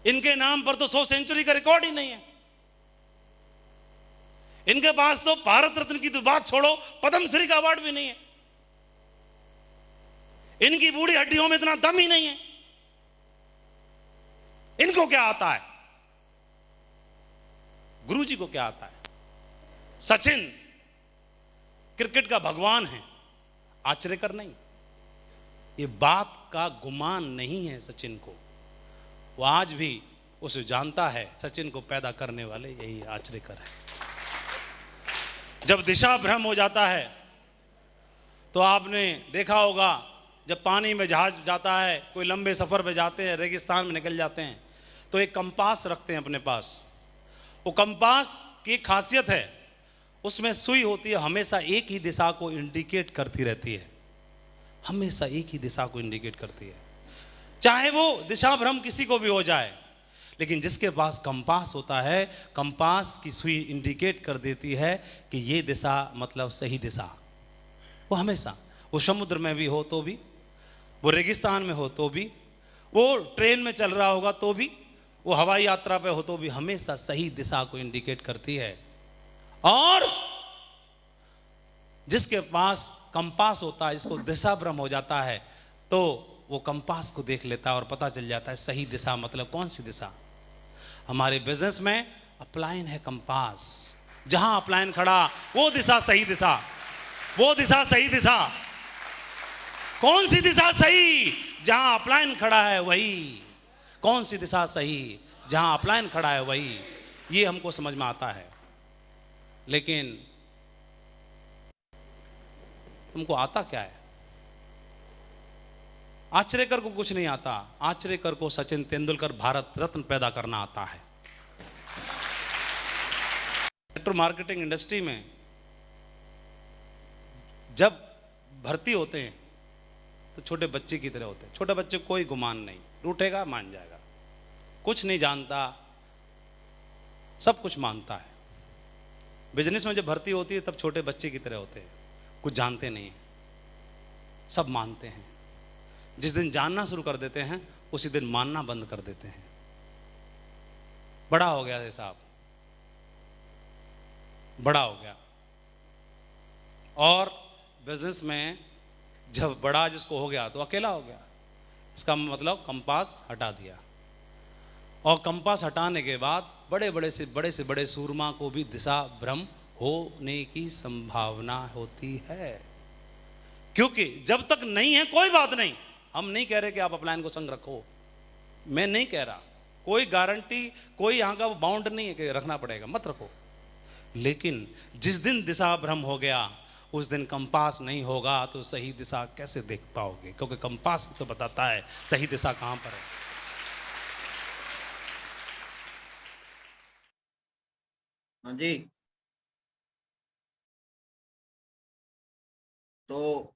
इनके नाम पर तो 100 सेंचुरी का रिकॉर्ड ही नहीं है। इनके पास तो भारत रत्न की तो बात छोड़ो, पद्मश्री का अवार्ड भी नहीं है। इनकी बूढ़ी हड्डियों में इतना दम ही नहीं है। इनको क्या आता है? गुरुजी को क्या आता है? सचिन क्रिकेट का भगवान है, आचरेकर नहीं। ये बात का गुमान नहीं है सचिन को। वो आज भी उसे जानता है, सचिन को पैदा करने वाले यही आचरेकर है। जब दिशा भ्रम हो जाता है तो आपने देखा होगा, जब पानी में जहाज जाता है, कोई लंबे सफर पे जाते हैं, रेगिस्तान में निकल जाते हैं, तो एक कंपास रखते हैं अपने पास। वो कंपास की एक खासियत है, उसमें सुई होती है, हमेशा एक ही दिशा को इंडिकेट करती रहती है। हमेशा एक ही दिशा को इंडिकेट करती है, चाहे वो दिशा भ्रम किसी को भी हो जाए। लेकिन जिसके पास कंपास होता है, कंपास की सुई इंडिकेट कर देती है कि ये दिशा मतलब सही दिशा। वो हमेशा, वो समुद्र में भी हो तो भी, वो रेगिस्तान में हो तो भी, वो ट्रेन में चल रहा होगा तो भी, वो हवाई यात्रा पे हो तो भी, हमेशा सही दिशा को इंडिकेट करती है। और जिसके पास कंपास होता है, जिसको दिशा भ्रम हो जाता है, तो वो कंपास को देख लेता है और पता चल जाता है सही दिशा मतलब कौन सी दिशा। हमारे बिजनेस में अपलाइन है कंपास। जहां अपलाइन खड़ा वो दिशा सही दिशा, वो दिशा सही दिशा। कौन सी दिशा सही? जहां अपलाइन खड़ा है वही। कौन सी दिशा सही? जहां अपलाइन खड़ा है वही। ये हमको समझ में आता है। लेकिन तुमको आता क्या है? आचरेकर को कुछ नहीं आता। आचरेकर को सचिन तेंदुलकर भारत रत्न पैदा करना आता है। नेटवर्क मार्केटिंग इंडस्ट्री में जब भर्ती होते हैं तो छोटे बच्चे की तरह होते हैं। छोटे बच्चे कोई गुमान नहीं, रूठेगा मान जाएगा, कुछ नहीं जानता, सब कुछ मानता है। बिजनेस में जब भर्ती होती है तब छोटे बच्चे की तरह होते हैं, कुछ जानते नहीं हैं, सब मानते हैं। जिस दिन जानना शुरू कर देते हैं उसी दिन मानना बंद कर देते हैं। बड़ा हो गया है साहब, बड़ा हो गया। और बिजनेस में जब बड़ा जिसको हो गया तो अकेला हो गया। इसका मतलब कंपास हटा दिया, और कंपास हटाने के बाद बड़े बड़े सूरमा को भी दिशा भ्रम होने की संभावना होती है। क्योंकि जब तक नहीं है कोई बात नहीं। हम नहीं कह रहे कि आप अपलाइन को संग रखो, मैं नहीं कह रहा, कोई गारंटी, कोई यहां का बाउंड नहीं है कि रखना पड़ेगा, मत रखो। लेकिन जिस दिन दिशा भ्रम हो गया उस दिन कंपास नहीं होगा तो सही दिशा कैसे देख पाओगे? क्योंकि कंपास तो बताता है सही दिशा कहां पर है। हाँ जी। तो